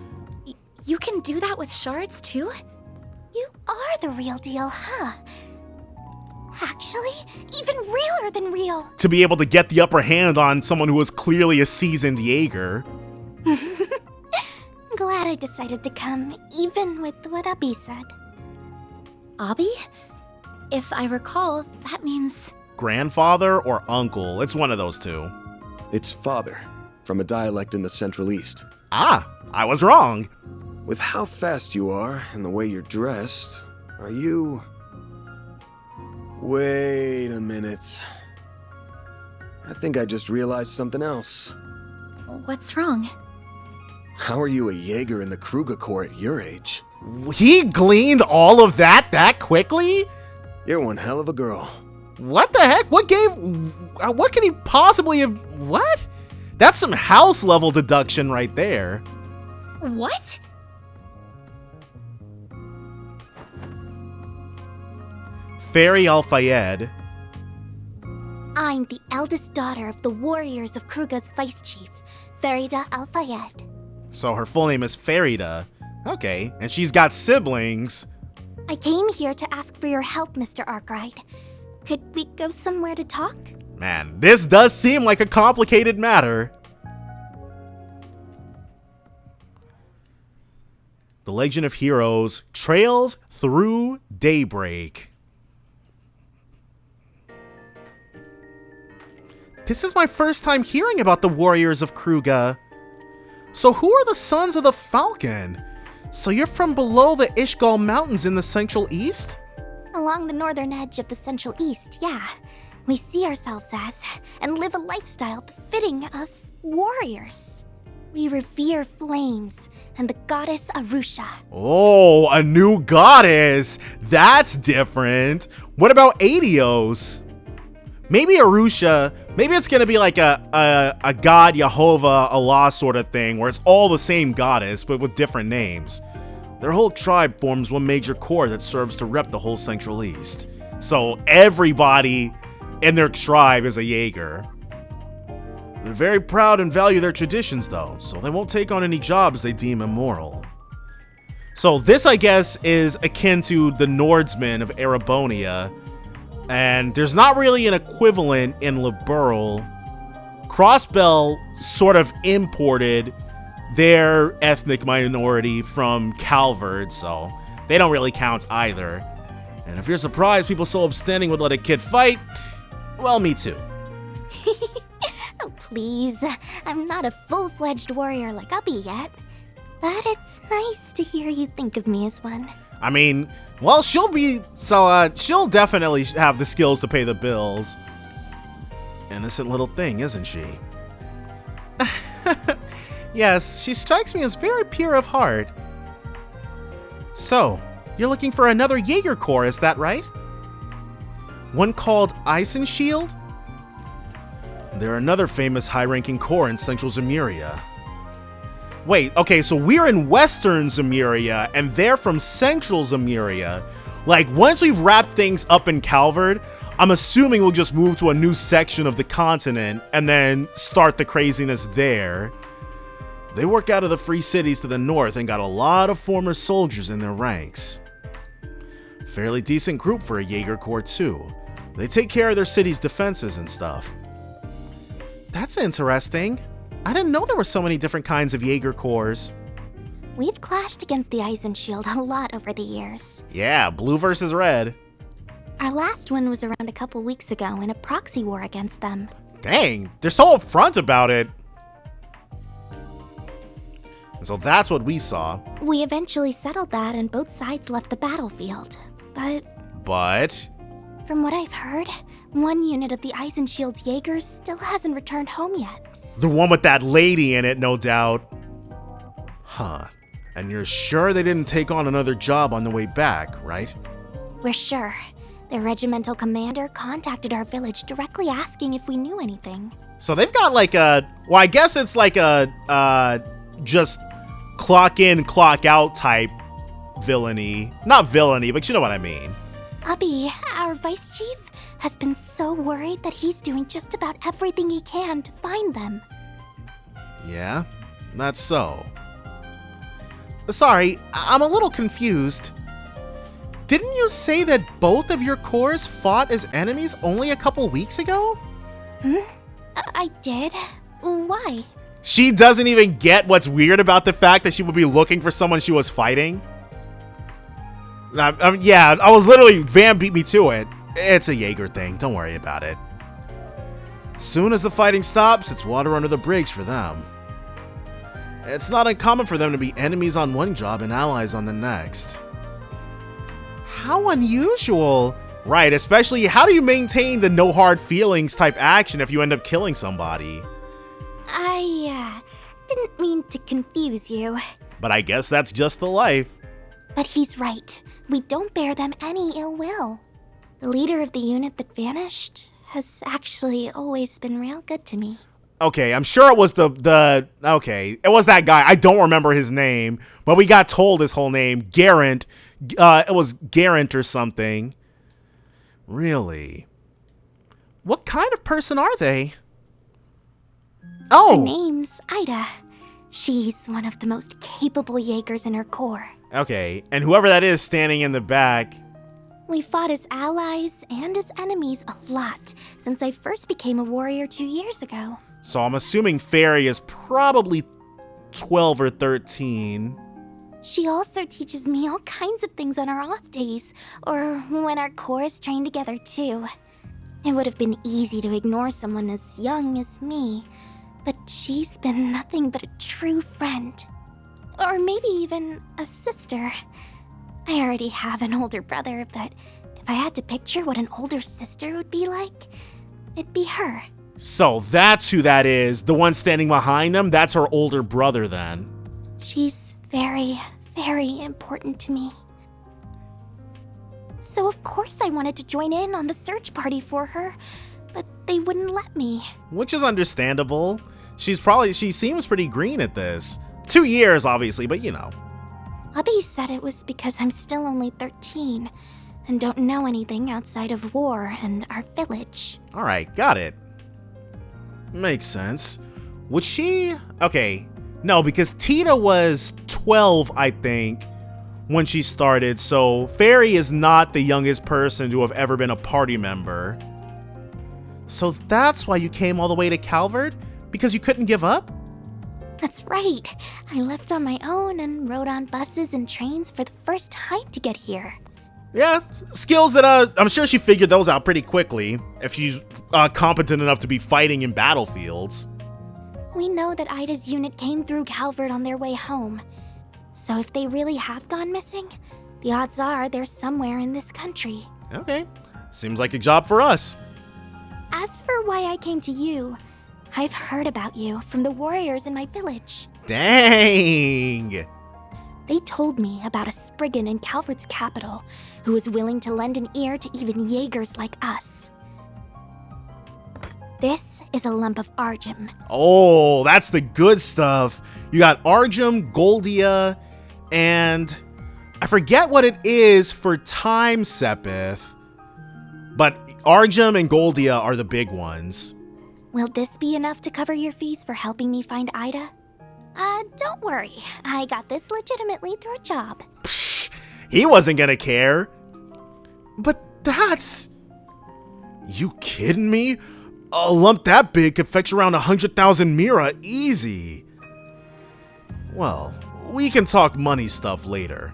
You can do that with shards too? You are the real deal, huh? Actually, even realer than real. To be able to get the upper hand on someone who was clearly a seasoned Jaeger. Glad I decided to come, even with what Abby said. Abby? If I recall, that means... Grandfather or uncle? It's one of those two. It's father, from a dialect in the Central East. Ah, I was wrong. With how fast you are and the way you're dressed, are you... Wait a minute. I think I just realized something else. What's wrong? How are you a Jaeger in the Kruger Corps at your age? He gleaned all of that quickly? You're one hell of a girl. What the heck? What can he possibly have... What? That's some house level deduction right there. What? Fairy Al-Fayed. I'm the eldest daughter of the warriors of Kruger's vice chief, Farida Al-Fayed. So her full name is Farida. Okay, and she's got siblings. I came here to ask for your help, Mr. Arkwright. Could we go somewhere to talk? Man, this does seem like a complicated matter. The Legend of Heroes trails through Daybreak. This is my first time hearing about the warriors of Kruger. So who are the Sons of the Falcon? So you're from below the Ishgal Mountains in the Central East? Along the northern edge of the Central East, yeah. We see ourselves as, and live a lifestyle befitting of, warriors. We revere flames and the goddess Arusha. Oh, a new goddess! That's different. What about Adios? Maybe Arusha, maybe it's gonna be like a god Yehovah, Allah sort of thing, where it's all the same goddess, but with different names. Their whole tribe forms one major core that serves to rep the whole Central East. So everybody in their tribe is a Jaeger. They're very proud and value their traditions though, so they won't take on any jobs they deem immoral. So this, I guess, is akin to the Nordsmen of Erebonia, and there's not really an equivalent in Liberl. Crossbell sort of imported their ethnic minority from Calvard, so they don't really count either. And if you're surprised people so upstanding would let a kid fight, well, me too. Oh, please. I'm not a full-fledged warrior like Uppy yet. But it's nice to hear you think of me as one. I mean, well, she'll definitely have the skills to pay the bills. Innocent little thing, isn't she? Yes, she strikes me as very pure of heart. So, you're looking for another Jaeger Corps, is that right? One called Eisenshield? They're another famous high-ranking corps in Central Zemuria. Wait, okay, so we're in Western Zemuria, and they're from Central Zemuria. Like, once we've wrapped things up in Calvard, I'm assuming we'll just move to a new section of the continent, and then start the craziness there. They work out of the free cities to the north and got a lot of former soldiers in their ranks. Fairly decent group for a Jaeger Corps too. They take care of their city's defenses and stuff. That's interesting. I didn't know there were so many different kinds of Jaeger Corps. We've clashed against the Eisenshield a lot over the years. Yeah, blue versus red. Our last one was around a couple weeks ago in a proxy war against them. Dang, they're so upfront about it. And so that's what we saw. We eventually settled that and both sides left the battlefield. But from what I've heard, one unit of the Eisenshield's Jaegers still hasn't returned home yet. The one with that lady in it, no doubt. Huh. And you're sure they didn't take on another job on the way back, right? We're sure. The regimental commander contacted our village directly asking if we knew anything. So they've got like a, well, I guess it's like a, just clock in, clock out type villainy. Not villainy, but you know what I mean. Ubby, our vice chief, has been so worried that he's doing just about everything he can to find them. Yeah, that's so. Sorry, I'm a little confused. Didn't you say that both of your corps fought as enemies only a couple weeks ago? I did. Why? She doesn't even get what's weird about the fact that she would be looking for someone she was fighting. Yeah, I was literally, Van beat me to it. It's a Jaeger thing, don't worry about it. Soon as the fighting stops, it's water under the bridge for them. It's not uncommon for them to be enemies on one job and allies on the next. How unusual. Right, especially how do you maintain the no hard feelings type action if you end up killing somebody? I didn't mean to confuse you. But I guess that's just the life. But he's right. We don't bear them any ill will. The leader of the unit that vanished has actually always been real good to me. Okay, I'm sure it was okay, it was that guy. I don't remember his name, but we got told his whole name. Garant. It was Garant or something. Really? What kind of person are they? Oh! Her name's Ida. She's one of the most capable Jaegers in her corps. Okay, and whoever that is standing in the back... We fought as allies and as enemies a lot since I first became a warrior 2 years ago. So I'm assuming Fairy is probably 12 or 13. She also teaches me all kinds of things on our off days, or when our corps train together too. It would have been easy to ignore someone as young as me, but she's been nothing but a true friend. Or maybe even a sister. I already have an older brother, but if I had to picture what an older sister would be like, it'd be her. So that's who that is. The one standing behind them, that's her older brother then. She's very, very important to me. So of course I wanted to join in on the search party for her, but they wouldn't let me. Which is understandable. She seems pretty green at this. 2 years, obviously, but you know. Ubby said it was because I'm still only 13 and don't know anything outside of war and our village. Alright, got it. Makes sense. Would she... Okay, no, because Tita was 12, I think, when she started, so Fairy is not the youngest person to have ever been a party member. So that's why you came all the way to Calvard? Because you couldn't give up? That's right. I left on my own and rode on buses and trains for the first time to get here. Yeah, skills that I'm sure she figured those out pretty quickly, if she's competent enough to be fighting in battlefields. We know that Ida's unit came through Calvard on their way home. So if they really have gone missing, the odds are they're somewhere in this country. Okay, seems like a job for us. As for why I came to you, I've heard about you from the warriors in my village. Dang! They told me about a Spriggan in Calvard's capital who was willing to lend an ear to even Jaegers like us. This is a lump of Argem. Oh, that's the good stuff. You got Argem, Goldia, and I forget what it is for Time Sepith, but Argem and Goldia are the big ones. Will this be enough to cover your fees for helping me find Ida? Don't worry. I got this legitimately through a job. Psh, he wasn't gonna care. But that's... You kidding me? A lump that big could fetch around 100,000 Mira easy. Well, we can talk money stuff later.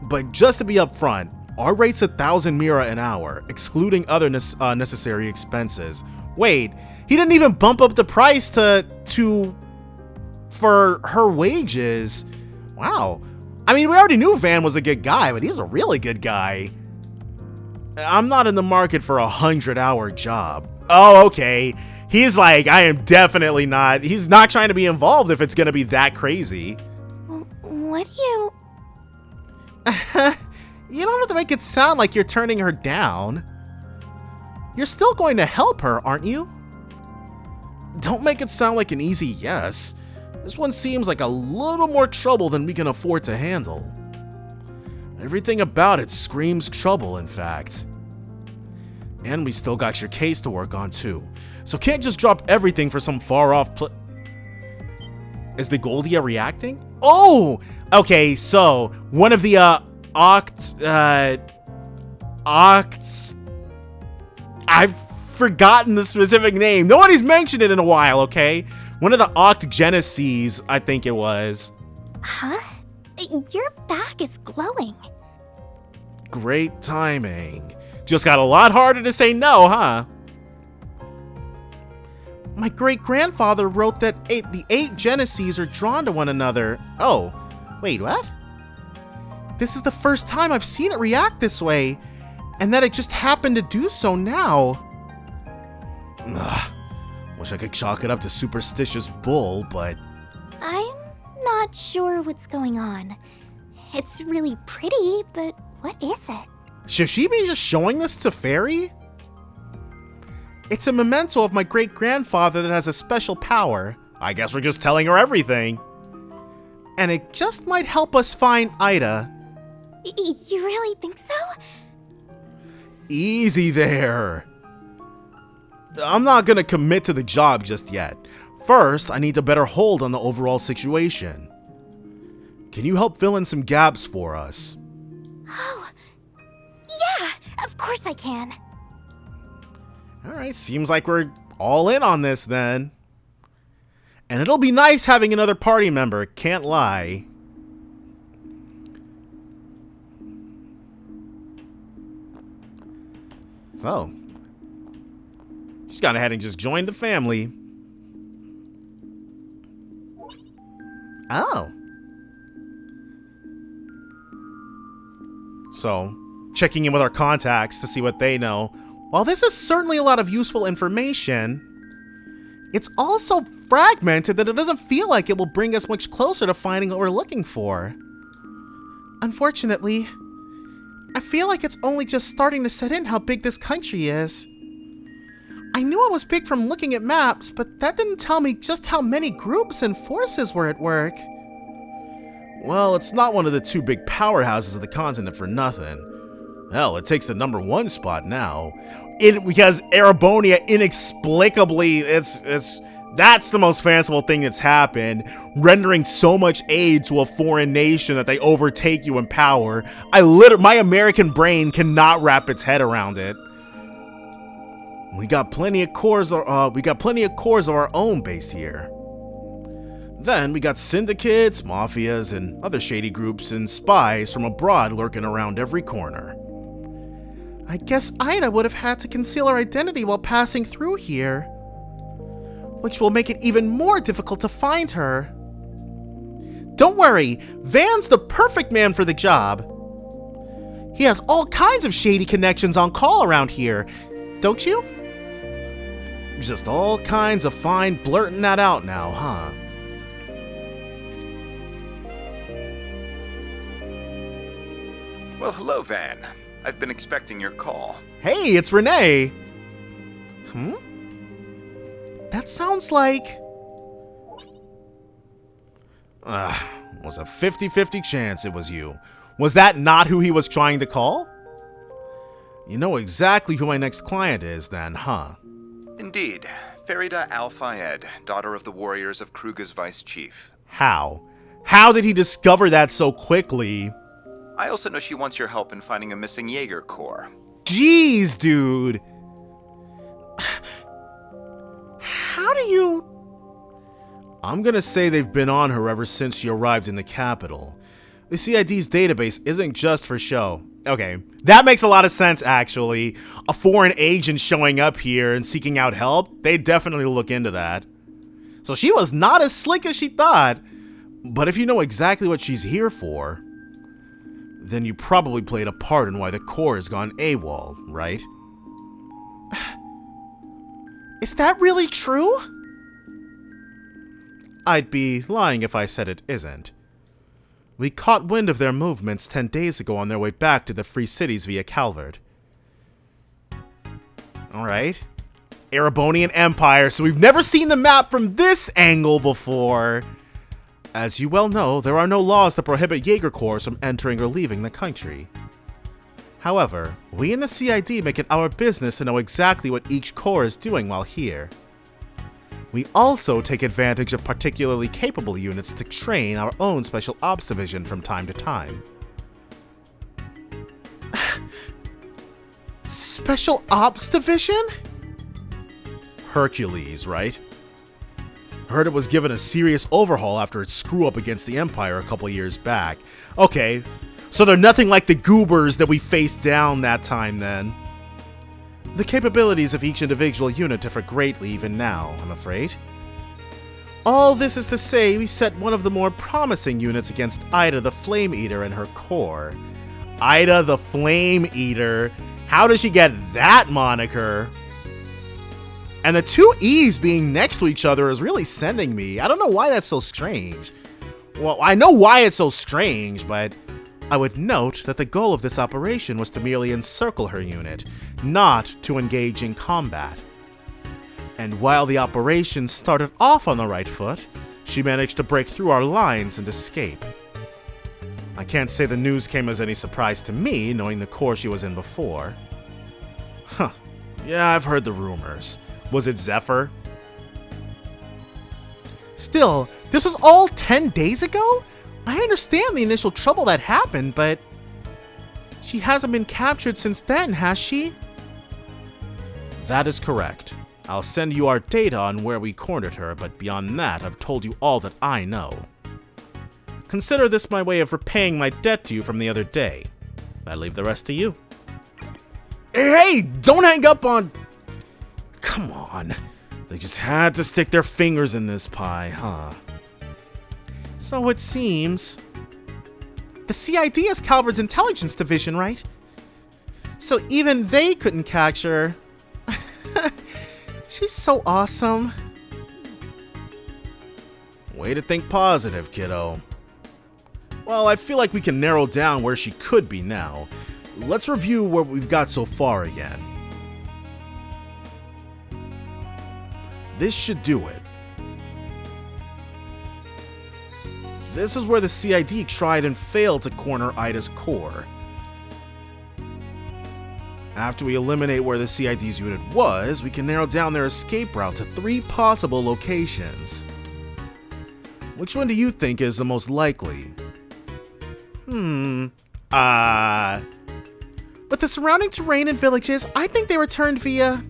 But just to be upfront, our rate's 1,000 Mira an hour, excluding other necessary expenses. Wait, he didn't even bump up the price for her wages. Wow. I mean, we already knew Van was a good guy, but he's a really good guy. I'm not in the market for a 100-hour job. Oh, okay. He's like, I am definitely not. He's not trying to be involved if it's going to be that crazy. What do you... You don't have to make it sound like you're turning her down. You're still going to help her, aren't you? Don't make it sound like an easy yes. This one seems like a little more trouble than we can afford to handle. Everything about it screams trouble, in fact. And we still got your case to work on, too. So can't just drop everything for some far-off Is the Goldia reacting? Oh! Okay, so one of the, I've forgotten the specific name. Nobody's mentioned it in a while, okay? One of the Octogeneses, I think it was. Huh? Your back is glowing. Great timing. Just got a lot harder to say no, huh? My great-grandfather wrote that the 8 Geneses are drawn to one another. Oh, wait, what? This is the first time I've seen it react this way, and that it just happened to do so now. Ugh. Wish I could chalk it up to superstitious bull, but... I'm not sure what's going on. It's really pretty, but what is it? Should she be just showing this to Fairy? It's a memento of my great-grandfather that has a special power. I guess we're just telling her everything. And it just might help us find Ida. You really think so? Easy there. I'm not gonna commit to the job just yet. First, I need a better hold on the overall situation. Can you help fill in some gaps for us? Oh, yeah, of course I can. Alright, seems like we're all in on this then. And it'll be nice having another party member, can't lie. So, she's gone ahead and just joined the family. Oh. So, checking in with our contacts to see what they know. While this is certainly a lot of useful information, it's also fragmented that it doesn't feel like it will bring us much closer to finding what we're looking for. Unfortunately, I feel like it's only just starting to set in how big this country is. I knew it was big from looking at maps, but that didn't tell me just how many groups and forces were at work. Well, it's not one of the 2 big powerhouses of the continent for nothing. Hell, it takes the #1 spot now. Because Erebonia inexplicably, that's the most fanciful thing that's happened, rendering so much aid to a foreign nation that they overtake you in power. My American brain cannot wrap its head around it. We got plenty of cores. We got plenty of cores of our own based here. Then we got syndicates, mafias, and other shady groups and spies from abroad lurking around every corner. I guess Ida would have had to conceal her identity while passing through here, which will make it even more difficult to find her. Don't worry, Van's the perfect man for the job. He has all kinds of shady connections on call around here, don't you? Just all kinds of fine blurting that out now, huh? Well, hello, Van. I've been expecting your call. Hey, it's Renee. That sounds like... was a 50-50 chance it was you. Was that not who he was trying to call? You know exactly who my next client is then, huh? Indeed. Farida Al-Fayed, daughter of the warriors of Kruger's vice chief. How? How did he discover that so quickly? I also know she wants your help in finding a missing Jaeger Corps. Jeez, dude. How do you... I'm gonna say they've been on her ever since she arrived in the capital. The CID's database isn't just for show. Okay, that makes a lot of sense, actually. A foreign agent showing up here and seeking out help, they'd definitely look into that. So she was not as slick as she thought. But if you know exactly what she's here for, then you probably played a part in why the Corps has gone AWOL, right? Is that really true? I'd be lying if I said it isn't. We caught wind of their movements 10 days ago on their way back to the Free Cities via Calvard. Alright. Erebonian Empire, so we've never seen the map from this angle before. As you well know, there are no laws that prohibit Jaeger Corps from entering or leaving the country. However, we in the CID make it our business to know exactly what each corps is doing while here. We also take advantage of particularly capable units to train our own Special Ops Division from time to time. Special Ops Division? Hercules, right? Heard it was given a serious overhaul after its screw-up against the Empire a couple years back. Okay, so they're nothing like the goobers that we faced down that time then. The capabilities of each individual unit differ greatly even now, I'm afraid. All this is to say, we set one of the more promising units against Ida the Flame Eater and her corps. Ida the Flame Eater? How does she get that moniker? And the two E's being next to each other is really sending me. I don't know why that's so strange. Well, I know why it's so strange, but I would note that the goal of this operation was to merely encircle her unit, not to engage in combat. And while the operation started off on the right foot, she managed to break through our lines and escape. I can't say the news came as any surprise to me, knowing the corps she was in before. Huh. Yeah, I've heard the rumors. Was it Zephyr? Still, this was all 10 days ago? I understand the initial trouble that happened, but she hasn't been captured since then, has she? That is correct. I'll send you our data on where we cornered her, but beyond that, I've told you all that I know. Consider this my way of repaying my debt to you from the other day. I leave the rest to you. Hey, don't hang up on... Come on. They just had to stick their fingers in this pie, huh? So it seems... The CID is Calvard's intelligence division, right? So even they couldn't catch her. She's so awesome. Way to think positive, kiddo. Well, I feel like we can narrow down where she could be now. Let's review what we've got so far again. This should do it. This is where the CID tried and failed to corner Ida's core. After we eliminate where the CID's unit was, we can narrow down their escape route to 3 possible locations. Which one do you think is the most likely? But the surrounding terrain and villages, I think they returned via...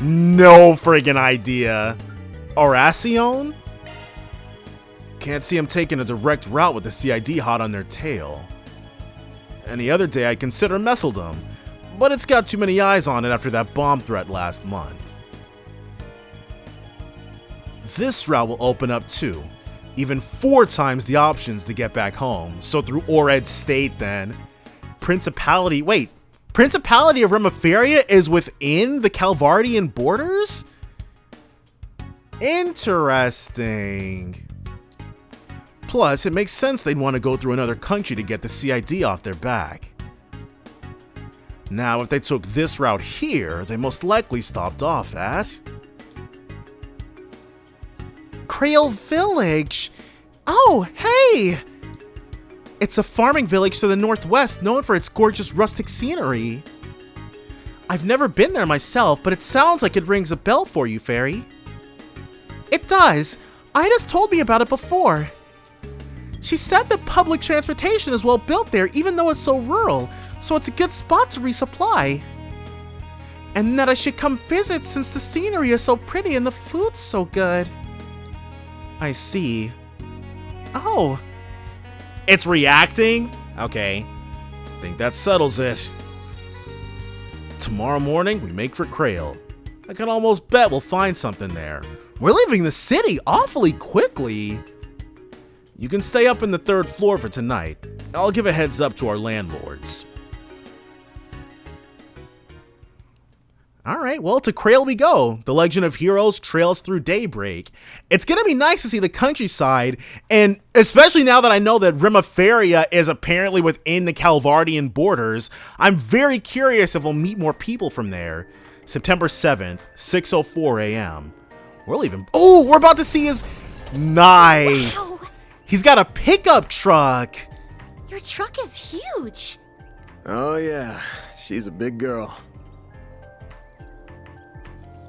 No friggin' idea. Oracion? Can't see him taking a direct route with the CID hot on their tail. Any other day I'd consider Messeldom, but it's got too many eyes on it after that bomb threat last month. This route will open up too, even 4 times the options to get back home, so through Ored State then. Principality of Remiferia is within the Calvardian borders? Interesting. Plus, it makes sense they'd want to go through another country to get the CID off their back. Now, if they took this route here, they most likely stopped off at... Cril Village! Oh, hey! It's a farming village to the northwest known for its gorgeous rustic scenery. I've never been there myself, but it sounds like it rings a bell for you, Fairy. It does. Ida's told me about it before. She said that public transportation is well built there even though it's so rural, so it's a good spot to resupply. And that I should come visit since the scenery is so pretty and the food's so good. I see. Oh. It's reacting? Okay. Think that settles it. Tomorrow morning, we make for Cril. I can almost bet we'll find something there. We're leaving the city awfully quickly. You can stay up in the 3rd floor for tonight. I'll give a heads up to our landlords. All right, well, to Cril we go. The Legend of Heroes trails through Daybreak. It's going to be nice to see the countryside, and especially now that I know that Rimaferia is apparently within the Calvardian borders, I'm very curious if we'll meet more people from there. September 7th, 6:04 a.m. We're leaving. Oh, we're about to see his... Nice. Wow. He's got a pickup truck. Your truck is huge. Oh yeah, she's a big girl.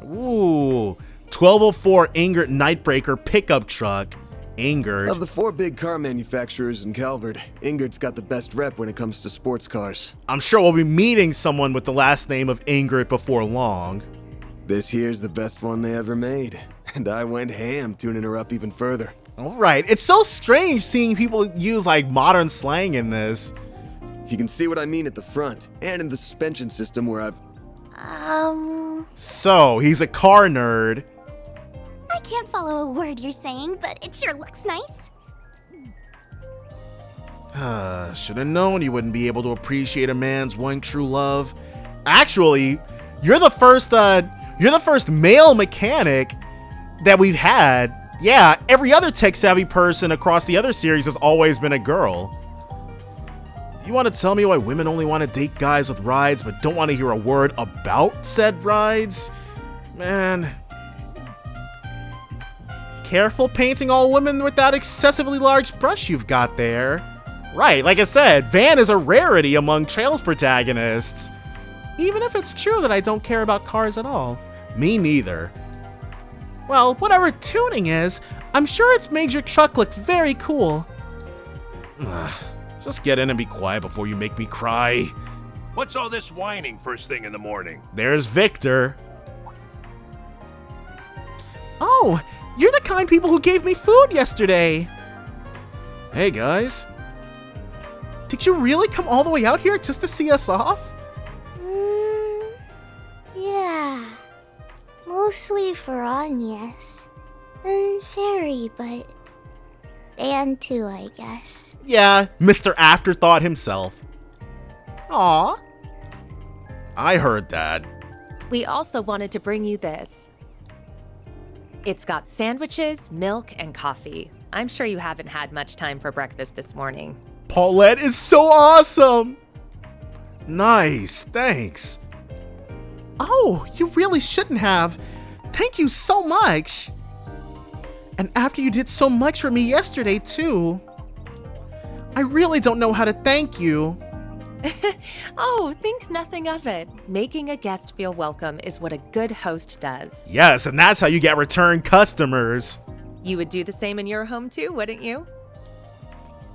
Ooh, 1204 Ingrid Nightbreaker pickup truck. Ingrid. Of the 4 big car manufacturers in Calvard, Ingrid's got the best rep when it comes to sports cars. I'm sure we'll be meeting someone with the last name of Ingrid before long. This here's the best one they ever made, and I went ham tuning her up even further. All right, it's so strange seeing people use like modern slang in this. You can see what I mean at the front, and in the suspension system where I've... So, he's a car nerd. I can't follow a word you're saying, but it sure looks nice. Should have known you wouldn't be able to appreciate a man's one true love. Actually, you're the first male mechanic that we've had. Yeah, every other tech-savvy person across the other series has always been a girl. You want to tell me why women only want to date guys with rides but don't want to hear a word about said rides? Man. Careful painting all women with that excessively large brush you've got there. Right, like I said, Van is a rarity among Trails protagonists. Even if it's true that I don't care about cars at all. Me neither. Well, whatever tuning is, I'm sure it's made your truck look very cool. Just get in and be quiet before you make me cry. What's all this whining first thing in the morning? There's Victor. Oh, you're the kind people who gave me food yesterday. Hey, guys. Did you really come all the way out here just to see us off? Yeah. Mostly for Agnes. And Fairy, but... Van too, I guess. Yeah, Mr. Afterthought himself. Aw. I heard that. We also wanted to bring you this. It's got sandwiches, milk, and coffee. I'm sure you haven't had much time for breakfast this morning. Paulette is so awesome. Nice, thanks. Oh, you really shouldn't have. Thank you so much. And after you did so much for me yesterday, too. I really don't know how to thank you. Oh, think nothing of it. Making a guest feel welcome is what a good host does. Yes, and that's how you get return customers. You would do the same in your home too, wouldn't you?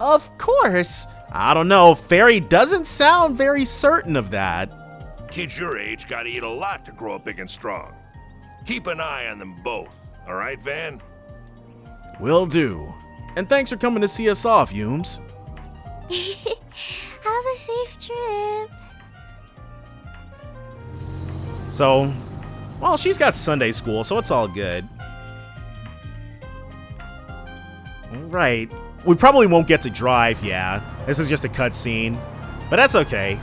Of course. I don't know, Fairy doesn't sound very certain of that. Kids your age gotta eat a lot to grow up big and strong. Keep an eye on them both, all right, Van? Will do. And thanks for coming to see us off, Humes. Have a safe trip. So, well, she's got Sunday school, so it's all good. Right. We probably won't get to drive, yeah. This is just a cutscene. But that's okay.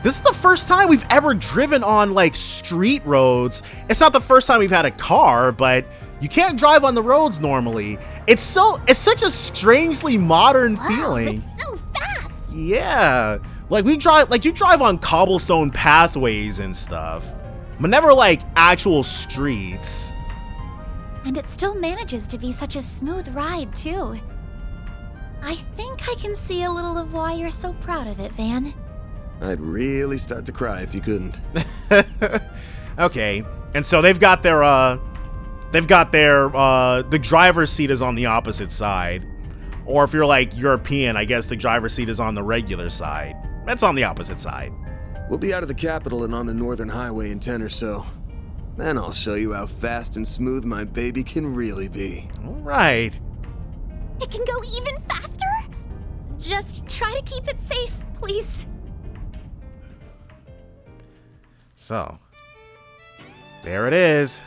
This is the first time we've ever driven on, like, street roads. It's not the first time we've had a car, but you can't drive on the roads normally. It's such a strangely modern feeling. It's so fast. Yeah. Like, you drive on cobblestone pathways and stuff. But never, like, actual streets. And it still manages to be such a smooth ride, too. I think I can see a little of why you're so proud of it, Van. I'd really start to cry if you couldn't. Okay. And so they've got their, the driver's seat is on the opposite side. Or if you're, like, European, I guess the driver's seat is on the regular side. That's on the opposite side. We'll be out of the capital and on the northern highway in 10 or so. Then I'll show you how fast and smooth my baby can really be. All right. It can go even faster? Just try to keep it safe, please. So, there it is.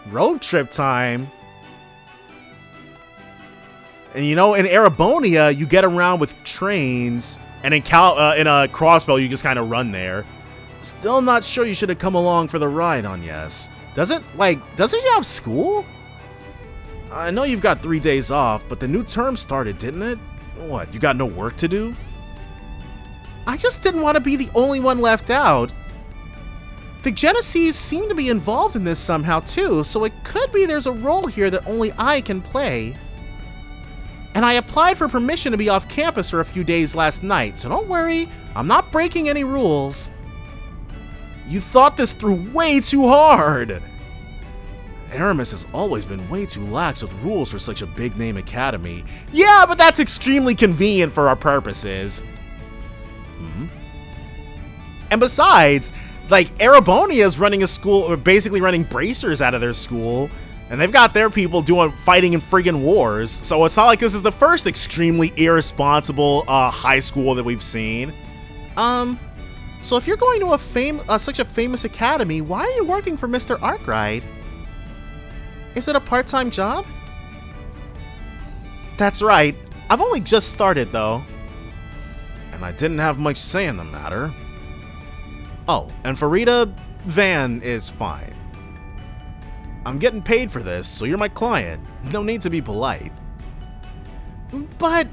Road trip time. And you know, in Erebonia, you get around with trains And in a crossbow, you just kind of run there. Still not sure you should have come along for the ride on Yes. Doesn't you have school? I know you've got 3 days off, but the new term started, didn't it? What, you got no work to do? I just didn't want to be the only one left out. The Genesees seem to be involved in this somehow too, so it could be there's a role here that only I can play. And I applied for permission to be off campus for a few days last night, so don't worry, I'm not breaking any rules. You thought this through way too hard! Aramis has always been way too lax with rules for such a big-name academy. Yeah, but that's extremely convenient for our purposes. And besides, like, Erebonia is running a school, or basically running bracers out of their school, and they've got their people fighting in friggin' wars, so it's not like this is the first extremely irresponsible high school that we've seen. So if you're going to such a famous academy, why are you working for Mr. Arkwright? Is it a part-time job? That's right. I've only just started, though. And I didn't have much say in the matter. Oh, and Farida, Van is fine. I'm getting paid for this, so you're my client. No need to be polite. But...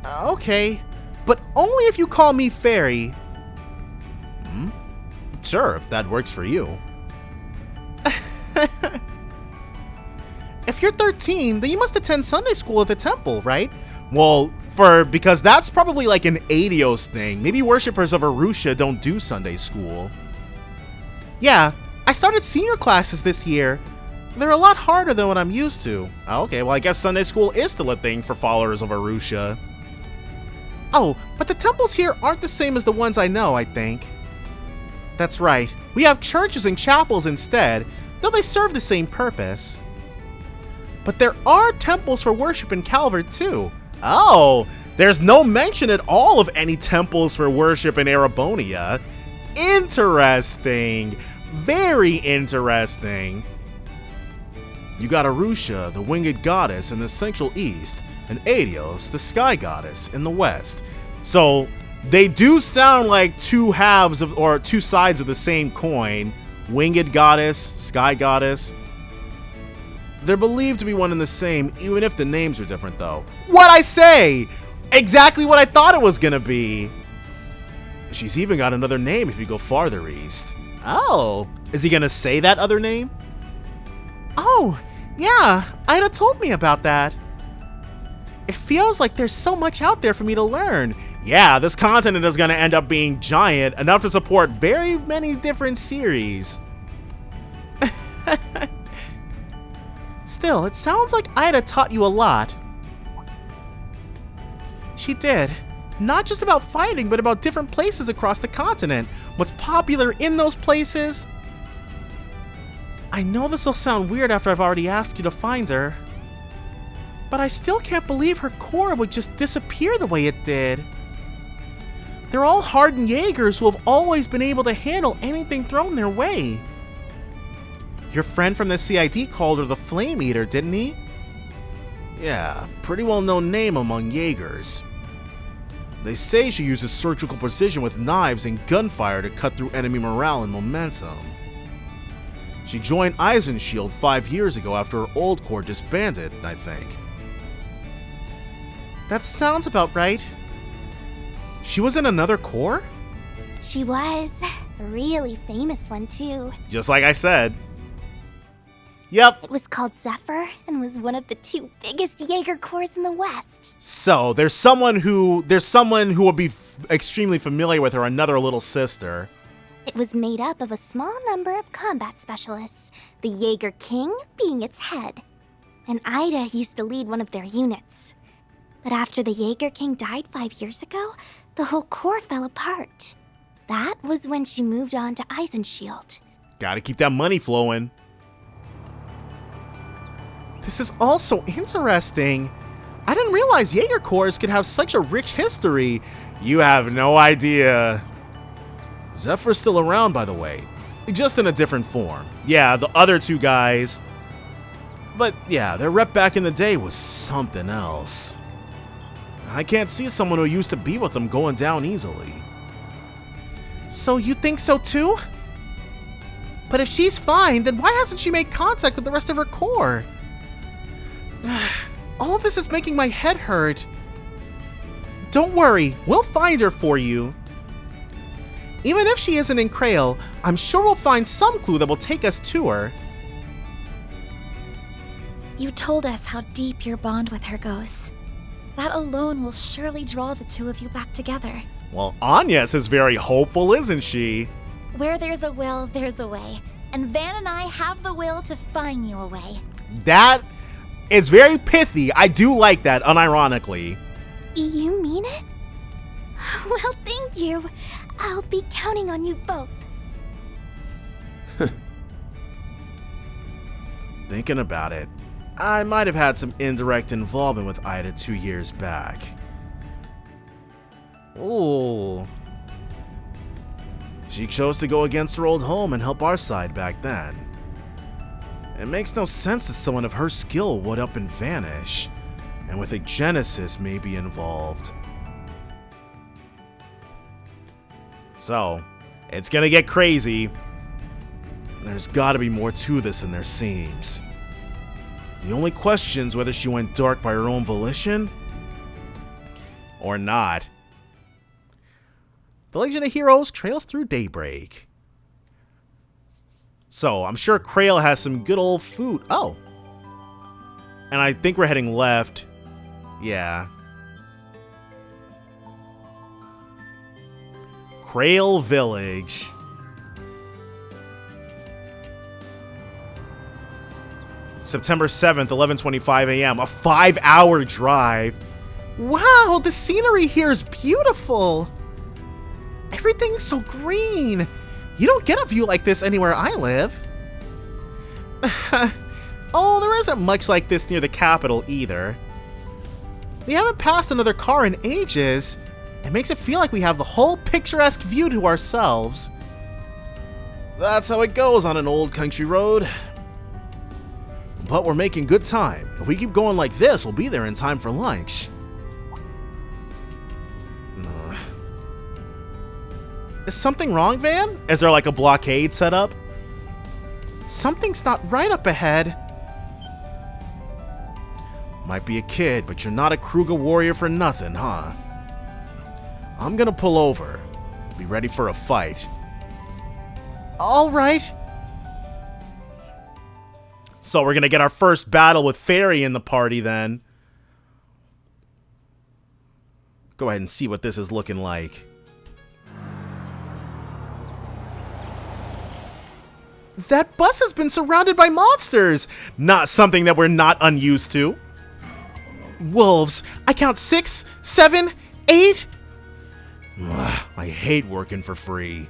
okay. But only if you call me Fairy. Sure, if that works for you. If you're 13, then you must attend Sunday school at the temple, right? Well, because that's probably like an Adios thing. Maybe worshippers of Arusha don't do Sunday school. Yeah, I started senior classes this year. They're a lot harder than what I'm used to. Okay, well I guess Sunday school is still a thing for followers of Arusha. Oh, but the temples here aren't the same as the ones I know, I think. That's right. We have churches and chapels instead, though they serve the same purpose. But there are temples for worship in Calvard too. Oh, there's no mention at all of any temples for worship in Erebonia. Interesting. Very interesting. You got Arusha, the winged goddess, in the central east, and Adios, the sky goddess, in the west. So they do sound like two halves of, or two sides of the same coin. Winged goddess, sky goddess. They're believed to be one and the same, even if the names are different, though. What'd I say? Exactly what I thought it was gonna be. She's even got another name if you go farther east. Oh, is he gonna say that other name? Oh, yeah, Ida told me about that. It feels like there's so much out there for me to learn. Yeah, this continent is gonna end up being giant, enough to support very many different series. Still, it sounds like Ida taught you a lot. She did. Not just about fighting, but about different places across the continent. What's popular in those places. I know this will sound weird after I've already asked you to find her, but I still can't believe her corps would just disappear the way it did. They're all hardened Jaegers who have always been able to handle anything thrown their way. Your friend from the CID called her the Flame Eater, didn't he? Yeah, pretty well-known name among Jaegers. They say she uses surgical precision with knives and gunfire to cut through enemy morale and momentum. She joined Eisenshield 5 years ago after her old corps disbanded, I think. That sounds about right. She was in another corps? She was. A really famous one, too. Just like I said. Yep. It was called Zephyr and was one of the 2 biggest Jaeger corps in the West. So, there's someone who will be extremely familiar with her, another little sister. It was made up of a small number of combat specialists, the Jaeger King being its head. And Ida used to lead one of their units. But after the Jaeger King died 5 years ago, the whole corps fell apart. That was when she moved on to Eisenshield. Gotta keep that money flowing. This is all so interesting. I didn't realize Jaeger corps could have such a rich history. You have no idea. Zephyr's still around, by the way. Just in a different form. Yeah, the other 2 guys. But yeah, their rep back in the day was something else. I can't see someone who used to be with them going down easily. So you think so too? But if she's fine, then why hasn't she made contact with the rest of her corps? All of this is making my head hurt. Don't worry, we'll find her for you. Even if she isn't in Cril, I'm sure we'll find some clue that will take us to her. You told us how deep your bond with her goes. That alone will surely draw the two of you back together. Well, Agnes is very hopeful, isn't she? Where there's a will, there's a way. And Van and I have the will to find you a way. That is very pithy. I do like that, unironically. You mean it? Well, thank you. I'll be counting on you both. Thinking about it, I might have had some indirect involvement with Ida 2 years back. Ooh. She chose to go against her old home and help our side back then. It makes no sense that someone of her skill would up and vanish, and with a Genesis maybe involved. So, it's gonna get crazy. There's gotta be more to this than there seems. The only question is whether she went dark by her own volition or not. The Legend of Heroes trails through Daybreak. So, I'm sure Cril has some good old food. Oh. And I think we're heading left. Yeah. Cril Village. September 7th, 11:25 a.m. A 5-hour drive. Wow, the scenery here is beautiful. Everything's so green. You don't get a view like this anywhere I live. Oh, there isn't much like this near the capital either. We haven't passed another car in ages. It makes it feel like we have the whole picturesque view to ourselves. That's how it goes on an old country road. But we're making good time. If we keep going like this, we'll be there in time for lunch. Is something wrong, Van? Is there like a blockade set up? Something's not right up ahead. Might be a kid, but you're not a Kruger warrior for nothing, huh? I'm gonna pull over. Be ready for a fight. All right. So we're gonna get our first battle with Fairy in the party then. Go ahead and see what this is looking like. That bus has been surrounded by monsters. Not something that we're not unused to. Wolves. I count 6, 7, 8. I hate working for free.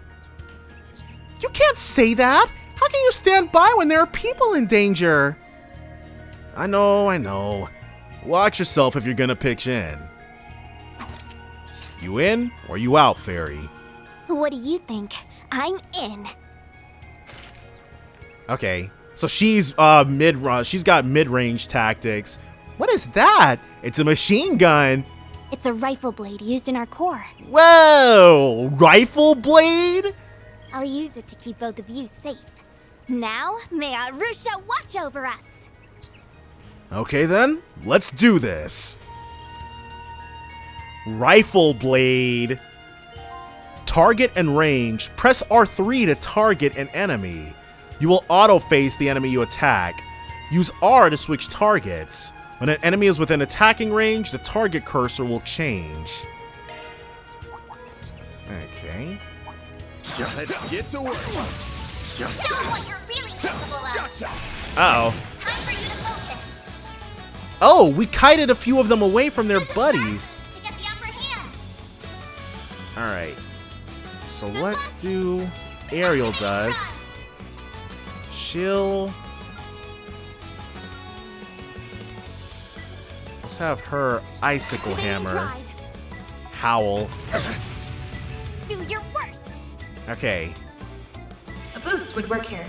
You can't say that. How can you stand by when there are people in danger? I know. Watch yourself if you're gonna pitch in. You in or you out, Fairy? What do you think? I'm in. Okay, so she's she's got mid-range tactics. What is that? It's a machine gun. It's a rifle blade used in our corps. Whoa! Rifle blade? I'll use it to keep both of you safe. Now, may Arusha watch over us. Okay then, let's do this. Rifle blade. Target and range. Press R3 to target an enemy. You will auto-face the enemy you attack. Use R to switch targets. When an enemy is within attacking range, the target cursor will change. Okay. Let's get to work. Show what you're really capable of. Gotcha. Uh-oh. Time for you to focus. Oh, we kited a few of them away from their buddies. To get the upper hand. Alright. So let's do aerial dust. Chill. Let's have her icicle hammer. Howl. Do your worst. Okay. A boost would work here.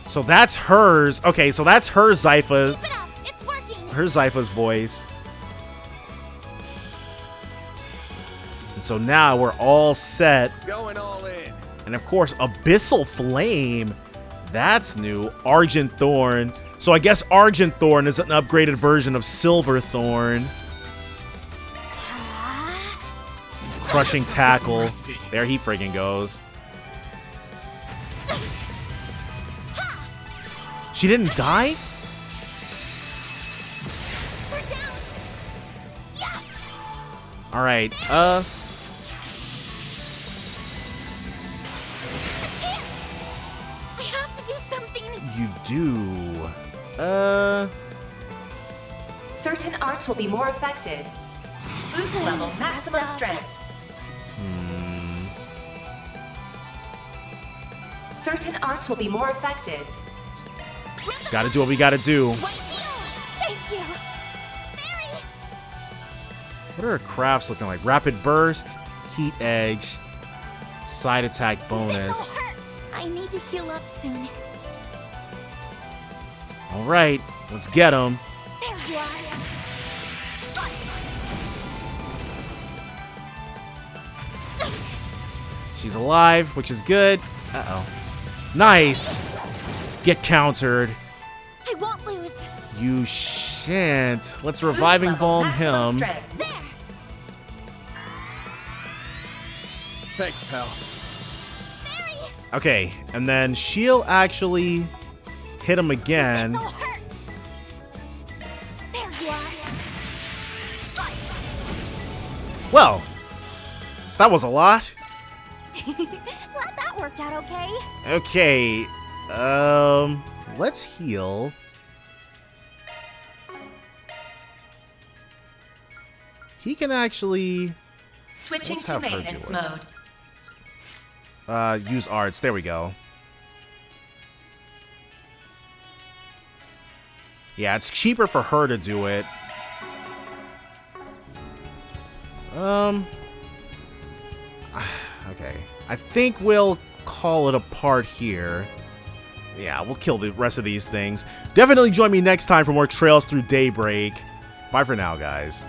So that's hers. Okay, so that's her Zypha. Keep it up. It's working. Her Zypha's voice. And so now we're all set. Going all in. And of course, Abyssal Flame. That's new. Argent Thorn. So I guess Argent Thorn is an upgraded version of Silver Thorn. Crushing Tackle. There he friggin' goes. She didn't die? Alright, I have to do something. You do. Certain arts will be more effective. Boost level maximum strength. Certain arts will be more effective. Gotta do what we gotta do. Thank you. Mary. What are her crafts looking like? Rapid Burst, Heat Edge, Side Attack Bonus. This'll hurt. I need to heal up soon. Alright, let's get him. There you are. She's alive, which is good. Uh-oh. Nice! Get countered. I won't lose. You shan't. Let's Reviving Balm him. There. Thanks, pal. Mary. Okay, and then she'll actually hit him again. This'll hurt. There you are. Well, that was a lot. Glad that worked out okay. Okay, let's heal. He can actually Switching let's to have her maintenance do it. mode. Use arts. There we go. Yeah, it's cheaper for her to do it. Okay. I think we'll call it a part here. Yeah, we'll kill the rest of these things. Definitely join me next time for more Trails Through Daybreak. Bye for now, guys.